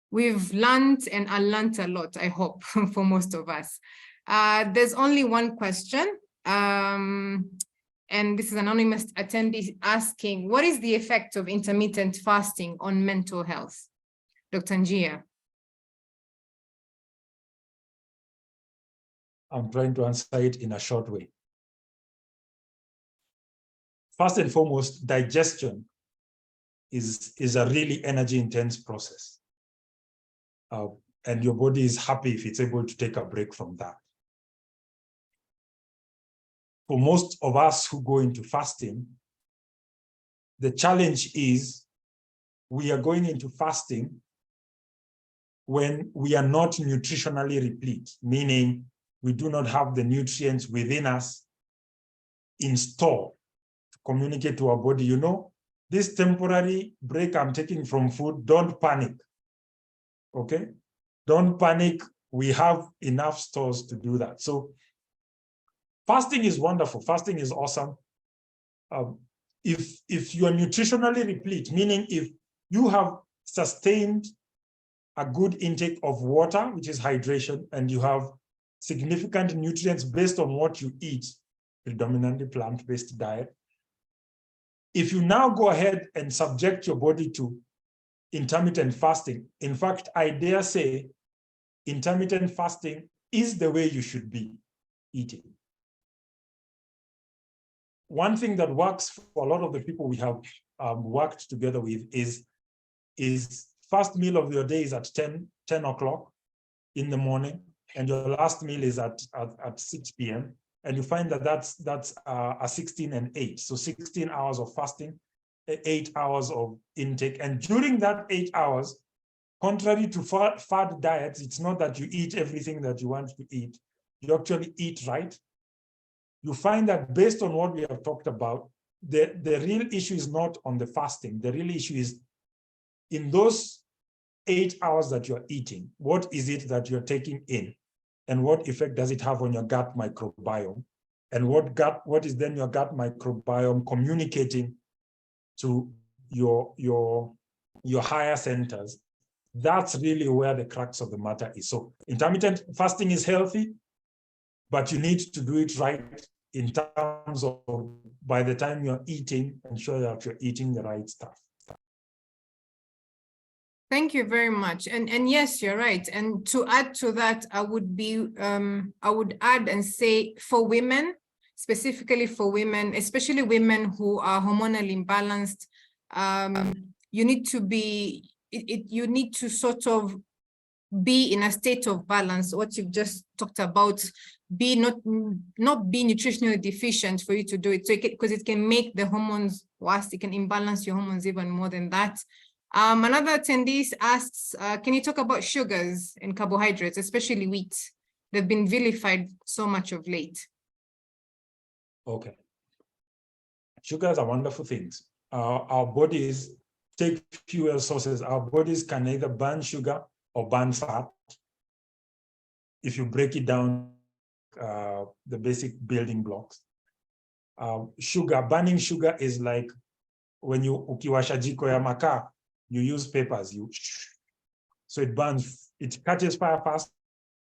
We've learned and unlearned a lot, I hope, for most of us. There's only one question. And this is an anonymous attendee asking, what is the effect of intermittent fasting on mental health? Dr. Njia. I'm trying to answer it in a short way. First and foremost, digestion is a really energy-intense process. And your body is happy if it's able to take a break from that. For most of us who go into fasting, the challenge is we are going into fasting when we are not nutritionally replete, meaning we do not have the nutrients within us in store to communicate to our body, you know, this temporary break I'm taking from food, don't panic, okay? Don't panic, we have enough stores to do that. So fasting is wonderful, fasting is awesome. If you are nutritionally replete, meaning if you have sustained a good intake of water, which is hydration, and you have significant nutrients based on what you eat, predominantly plant-based diet. If you now go ahead and subject your body to intermittent fasting, in fact, I dare say intermittent fasting is the way you should be eating. One thing that works for a lot of the people we have worked together with is first meal of your day is at 10 o'clock in the morning, and your last meal is at 6 p.m. And you find that that's a 16 and 8. So 16 hours of fasting, 8 hours of intake. And during that 8 hours, contrary to fad diets, it's not that you eat everything that you want to eat. You actually eat right. You find that based on what we have talked about, the real issue is not on the fasting. The real issue is in those 8 hours that you're eating, what is it that you're taking in? And what effect does it have on your gut microbiome? And what is then your gut microbiome communicating to your higher centers? That's really where the crux of the matter is. So intermittent fasting is healthy, but you need to do it right in terms of by the time you're eating, ensure that you're eating the right stuff. Thank you very much. And yes, you're right. And to add to that, I would add and say for women, specifically for women, especially women who are hormonally imbalanced, you need to be, you need to sort of be in a state of balance. What you've just talked about, not be nutritionally deficient for you to do it. So because it can make the hormones worse, it can imbalance your hormones even more than that. Another attendee asks, can you talk about sugars and carbohydrates, especially wheat? They've been vilified so much of late. Okay. Sugars are wonderful things. Our bodies take fuel sources. Our bodies can either burn sugar or burn fat. If you break it down, the basic building blocks. Burning sugar is like when you ukiwasha jiko ya makaa, you use papers, so it burns, it catches fire fast,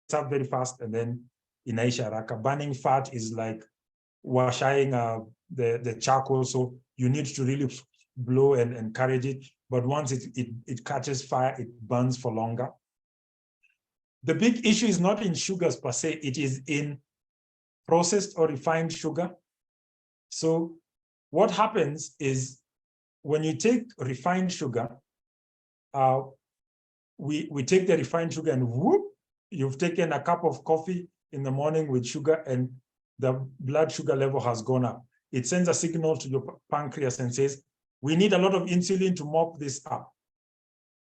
it's up very fast, and then inaisha haraka. Burning fat is like washing the charcoal, so you need to really blow and encourage it, but once it catches fire, it burns for longer. The big issue is not in sugars per se, it is in processed or refined sugar. So what happens is when you take refined sugar, we take the refined sugar and whoop, you've taken a cup of coffee in the morning with sugar and the blood sugar level has gone up. It sends a signal to your pancreas and says, we need a lot of insulin to mop this up.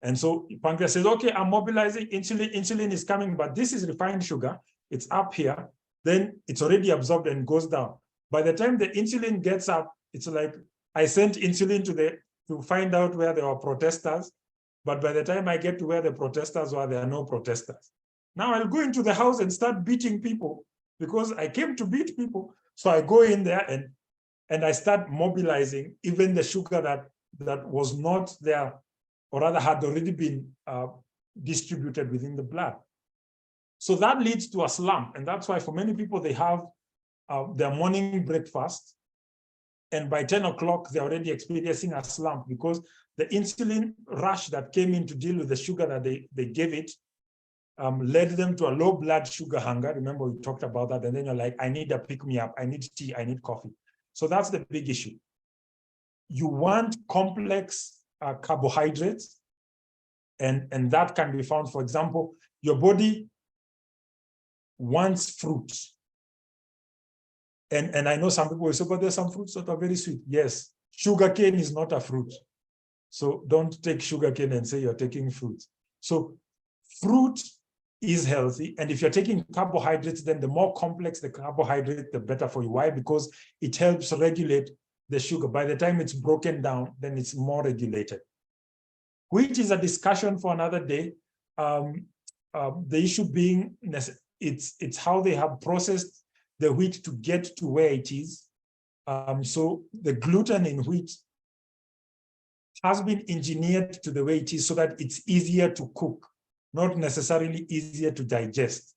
And so pancreas says, okay, I'm mobilizing insulin. Insulin is coming, but this is refined sugar. It's up here. Then it's already absorbed and goes down. By the time the insulin gets up, it's like I sent insulin to find out where there were protesters. But by the time I get to where the protesters were, there are no protesters. Now I'll go into the house and start beating people because I came to beat people. So I go in there and I start mobilizing even the sugar that was not there, or rather had already been distributed within the blood. So that leads to a slump. And that's why for many people, they have their morning breakfast. And by 10 o'clock, they're already experiencing a slump because the insulin rush that came in to deal with the sugar that they gave it led them to a low blood sugar hunger. Remember, we talked about that. And then you're like, I need a pick-me-up. I need tea. I need coffee. So that's the big issue. You want complex carbohydrates, and that can be found. For example, your body wants fruit. And I know some people will say, but there's some fruits that are very sweet. Yes, sugarcane is not a fruit. So don't take sugarcane and say you're taking fruit. So fruit is healthy. And if you're taking carbohydrates, then the more complex the carbohydrate, the better for you. Why? Because it helps regulate the sugar. By the time it's broken down, then it's more regulated. Wheat is a discussion for another day. The issue being, it's how they have processed the wheat to get to where it is. So the gluten in wheat has been engineered to the way it is so that it's easier to cook, not necessarily easier to digest.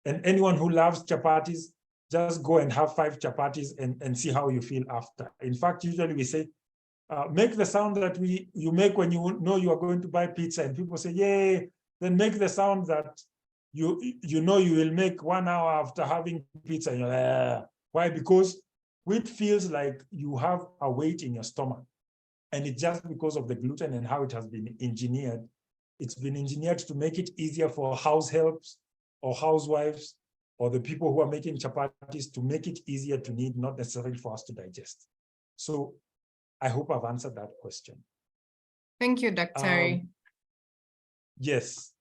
And anyone who loves chapatis, just go and have 5 chapatis and see how you feel after. In fact, usually we say, make the sound that you make when you know you are going to buy pizza, and people say, yay, then make the sound that you know you will make 1 hour after having pizza. And you're like, why? Because wheat feels like you have a weight in your stomach. And it's just because of the gluten and how it has been engineered. It's been engineered to make it easier for house helps or housewives or the people who are making chapatis to make it easier to knead, not necessarily for us to digest. So I hope I've answered that question. Thank you, Dr. Yes.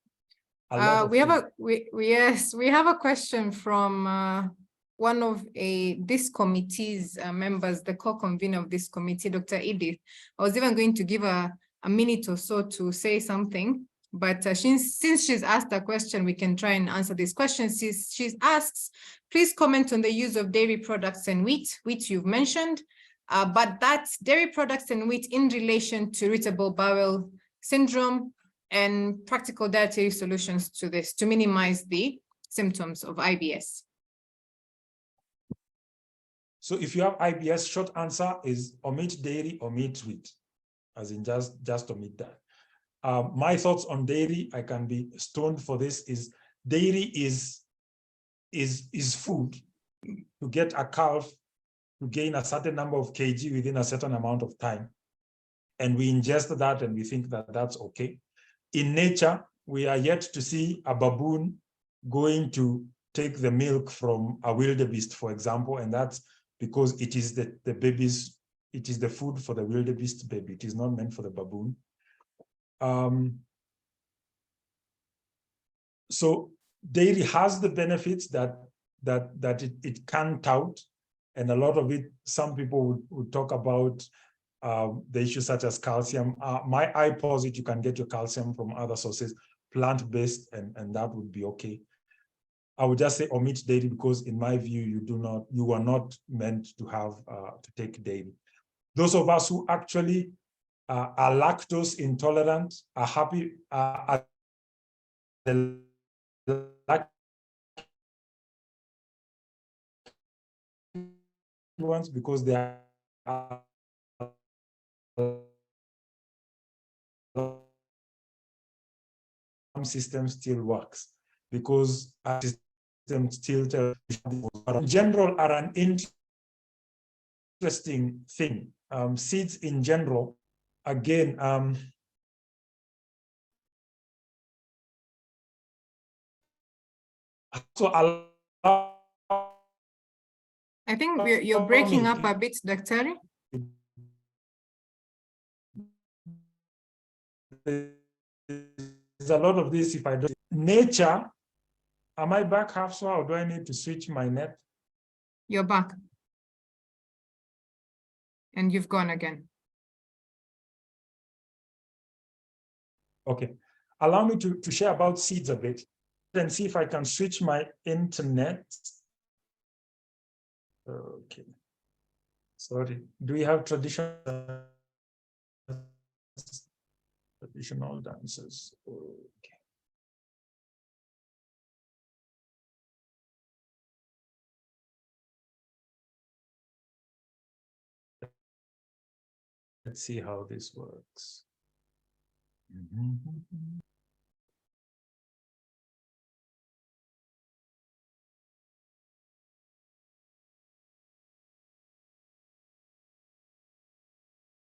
We have a question from one of this committee's members, the co-convener of this committee, Dr. Edith. I was even going to give a minute or so to say something, but since she's asked a question, we can try and answer this question. She's asks, please comment on the use of dairy products and wheat, which you've mentioned, but that's dairy products and wheat in relation to irritable bowel syndrome and practical dietary solutions to this to minimize the symptoms of IBS. So if you have IBS, short answer is omit dairy, omit wheat, as in just omit that. My thoughts on dairy, I can be stoned for this, is dairy is food. To get a calf to gain a certain number of kg within a certain amount of time. And we ingest that and we think that that's okay. In nature, we are yet to see a baboon going to take the milk from a wildebeest, for example, and that's because it is the baby's, it is the food for the wildebeest baby. It is not meant for the baboon. So dairy has the benefits that it can tout, and a lot of it, some people would talk about the issues such as calcium. I posit you can get your calcium from other sources, plant-based, and that would be okay. I would just say omit dairy because in my view, you are not meant to have to take dairy. Those of us who actually are lactose intolerant are happy at the ones because they are system still works because our system still in general are an interesting thing. Seeds in general again, so I think you're breaking up a bit, Dr. There's a lot of this. If I don't, nature, am I back, Hafswa, or do I need to switch my net? You're back. And you've gone again. Okay. Allow me to share about seeds a bit and see if I can switch my internet. Okay. Sorry. Do we have traditional dances? Okay. Let's see how this works.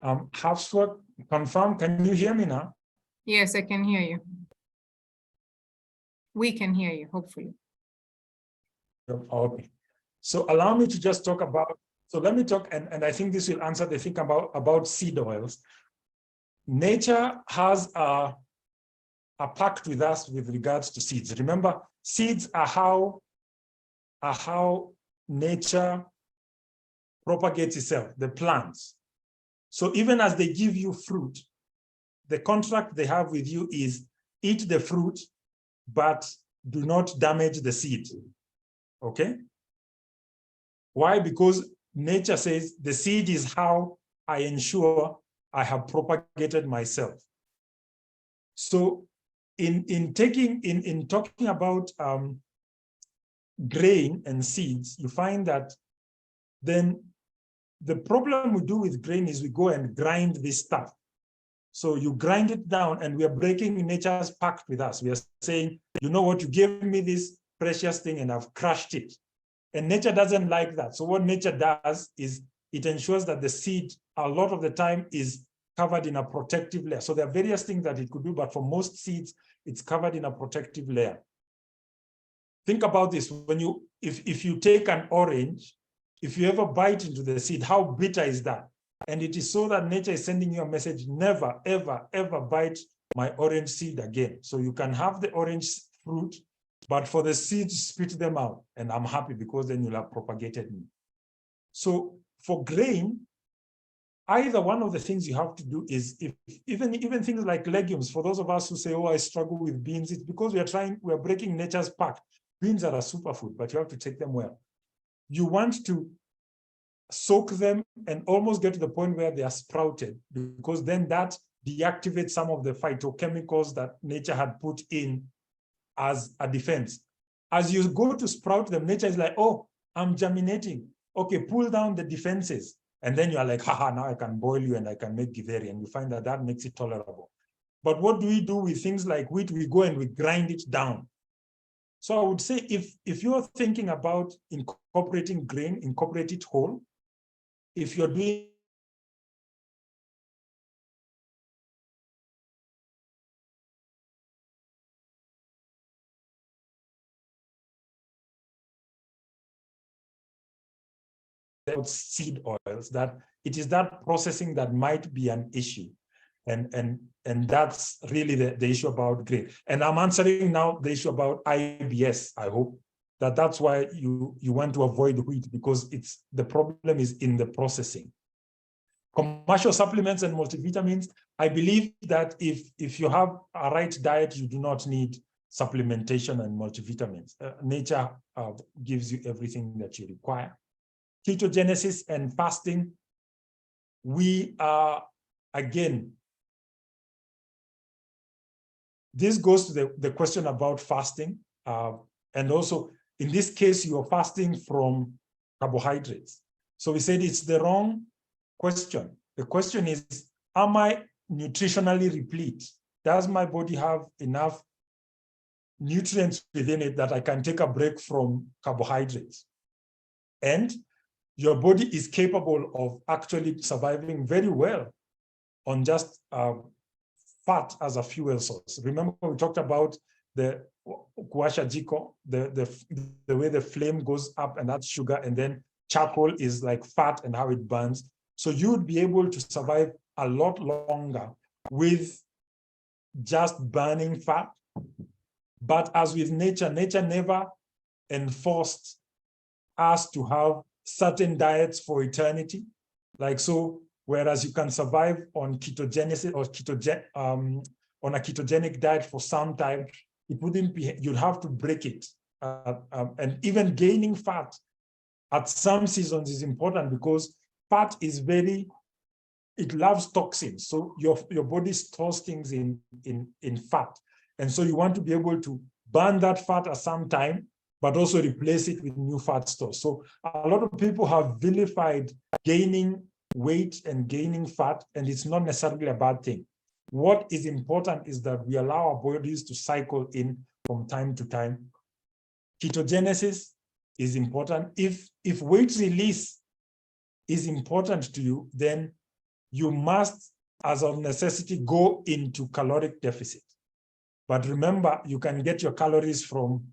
Hafswa, confirm, can you hear me now? Yes, I can hear you. We can hear you, hopefully. Okay. So allow me to just talk about, so let me talk, and I think this will answer the thing about seed oils. Nature has a pact with us with regards to seeds. Remember, seeds are how nature propagates itself, the plants. So even as they give you fruit, the contract they have with you is eat the fruit, but do not damage the seed. Okay? Why? Because nature says the seed is how I ensure I have propagated myself. So in talking about grain and seeds, you find that then the problem we do with grain is we go and grind this stuff. So you grind it down and we are breaking nature's pact with us. We are saying, you know what, you gave me this precious thing and I've crushed it. And nature doesn't like that. So what nature does is it ensures that the seed a lot of the time is covered in a protective layer. So there are various things that it could do, but for most seeds, it's covered in a protective layer. Think about this. When if you take an orange, if you ever bite into the seed, how bitter is that? And it is so that nature is sending you a message, never, ever, ever bite my orange seed again. So you can have the orange fruit, but for the seeds, spit them out. And I'm happy because then you'll have propagated me. So for grain, either one of the things you have to do is, even things like legumes, for those of us who say, oh, I struggle with beans, it's because we're breaking nature's pact. Beans are a superfood, but you have to take them well. You want to soak them and almost get to the point where they are sprouted, because then that deactivates some of the phytochemicals that nature had put in as a defense. As you go to sprout them, nature is like, oh, I'm germinating. Okay, pull down the defenses. And then you are like, haha, now I can boil you and I can make githeri. And you find that that makes it tolerable. But what do we do with things like wheat? We go and we grind it down. So I would say if you're thinking about incorporating grain, incorporate it whole. If you're doing seed oils, that it is that processing that might be an issue. And that's really the issue about grain. And I'm answering now the issue about IBS. I hope that's why you want to avoid wheat, because the problem is in the processing. Commercial supplements and multivitamins, I believe that if you have a right diet, you do not need supplementation and multivitamins. Nature gives you everything that you require. Ketogenesis and fasting, we are, again, this goes to the question about fasting. And also, in this case, you're fasting from carbohydrates. So we said it's the wrong question. The question is, am I nutritionally replete? Does my body have enough nutrients within it that I can take a break from carbohydrates? And your body is capable of actually surviving very well on just fat as a fuel source. Remember, we talked about the kuwasha jiko, the way the flame goes up, and that's sugar, and then charcoal is like fat and how it burns. So you would be able to survive a lot longer with just burning fat. But as with nature, nature never enforced us to have certain diets for eternity. Like so, whereas you can survive on ketogenesis or on a ketogenic diet for some time, it wouldn't be, you'd have to break it. And even gaining fat at some seasons is important because fat is it loves toxins. So your body stores things in fat. And so you want to be able to burn that fat at some time, but also replace it with new fat stores. So a lot of people have vilified gaining weight and gaining fat, and it's not necessarily a bad thing. What is important is that we allow our bodies to cycle in from time to time. Ketogenesis is important. If weight release is important to you, then you must, as of necessity, go into caloric deficit. But remember, you can get your calories from,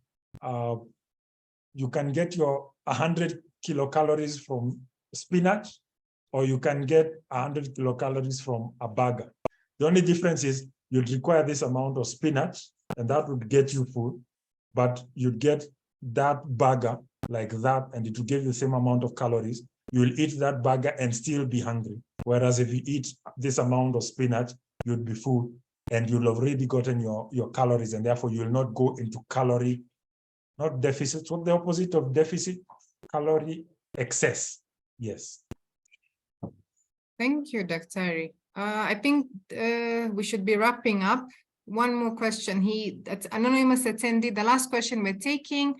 you can get your 100 kilocalories from spinach, or you can get 100 kilocalories from a burger. The only difference is you'd require this amount of spinach, and that would get you full, but you'd get that burger like that, and it will give you the same amount of calories. You'll eat that burger and still be hungry. Whereas if you eat this amount of spinach, you'd be full, and you'll already gotten your calories, and therefore you'll not go into calorie, not deficit. What's the opposite of deficit? Calorie excess. Yes. Thank you, Dr. I think we should be wrapping up. One more question. That's anonymous attendee. The last question we're taking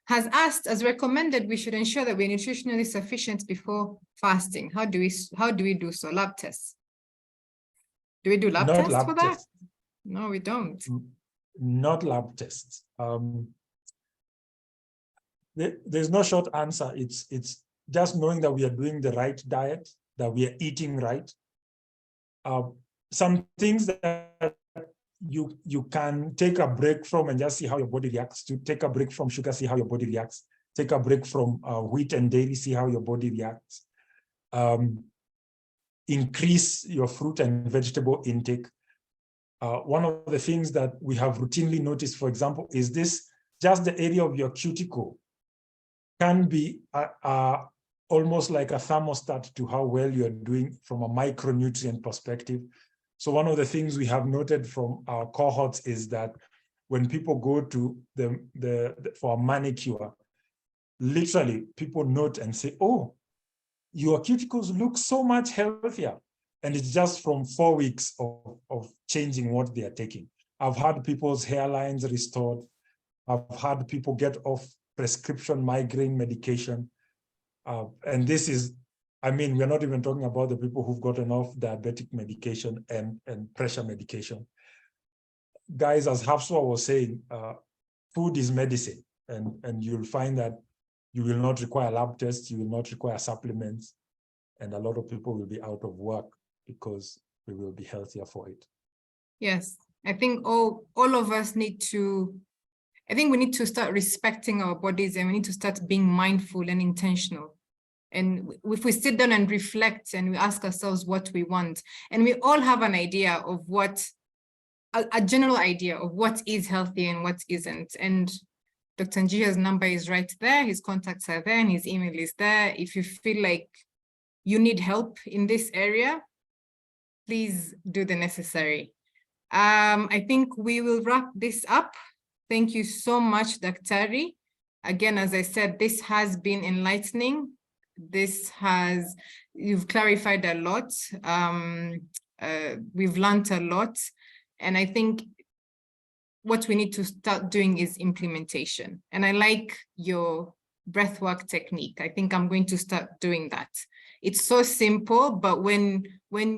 has asked, as recommended, we should ensure that we're nutritionally sufficient before fasting. How do we do so? Lab tests. Do we do lab tests for that? No, we don't. Not lab tests. There's no short answer. It's just knowing that we are doing the right diet, that we are eating right. Some things that you can take a break from and just see how your body reacts to. Take a break from sugar, see how your body reacts. Take a break from wheat and dairy, see how your body reacts. Increase your fruit and vegetable intake. One of the things that we have routinely noticed, for example, is this, just the area of your cuticle can be almost like a thermostat to how well you're doing from a micronutrient perspective. So one of the things we have noted from our cohorts is that when people go to for a manicure, literally people note and say, oh, your cuticles look so much healthier. And it's just from 4 weeks of changing what they are taking. I've had people's hairlines restored. I've had people get off prescription migraine medication. And this is, I mean, we're not even talking about the people who've gotten off diabetic medication and pressure medication. Guys, as Hafswa was saying, food is medicine, and you'll find that you will not require lab tests, you will not require supplements, and a lot of people will be out of work because we will be healthier for it. Yes, I think all of us need to, I think we need to start respecting our bodies, and we need to start being mindful and intentional. And if we sit down and reflect and we ask ourselves what we want, and we all have an idea of what, a general idea of what is healthy and what isn't. And Dr. Njia's number is right there, his contacts are there, and his email is there. If you feel like you need help in this area, please do the necessary. I think we will wrap this up. Thank you so much, Dr. Again, as I said, this has been enlightening. You've clarified a lot. We've learned a lot. And I think what we need to start doing is implementation. And I like your breathwork technique. I think I'm going to start doing that. It's so simple, but when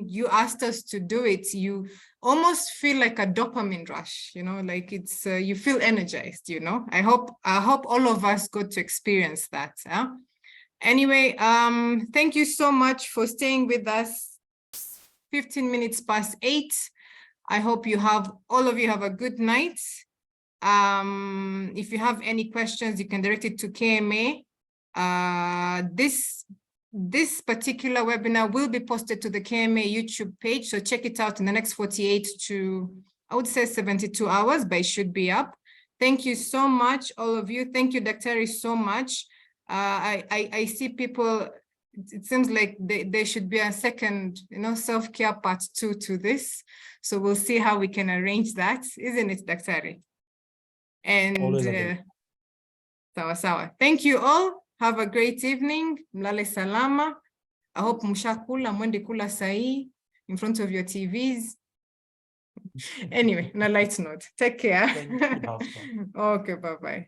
you asked us to do it, you almost feel like a dopamine rush, you know, like it's, you feel energized, you know. I hope all of us got to experience that. Anyway, thank you so much for staying with us. 15 minutes past 8. I hope all of you have a good night. If you have any questions, you can direct it to KMA. This particular webinar will be posted to the KMA YouTube page, so check it out in the next 48 to, I would say 72 hours, but it should be up. Thank you so much, all of you. Thank you, Dr. so much. I see people, it seems like there should be a second, self-care part 2 to this. So we'll see how we can arrange that, isn't it, Dr. And sawa. Thank you all. Have a great evening. Mlale salama. I hope mshakula mwende kula sahi in front of your TVs. Anyway, on a light note, take care. Thank you. Okay, bye-bye.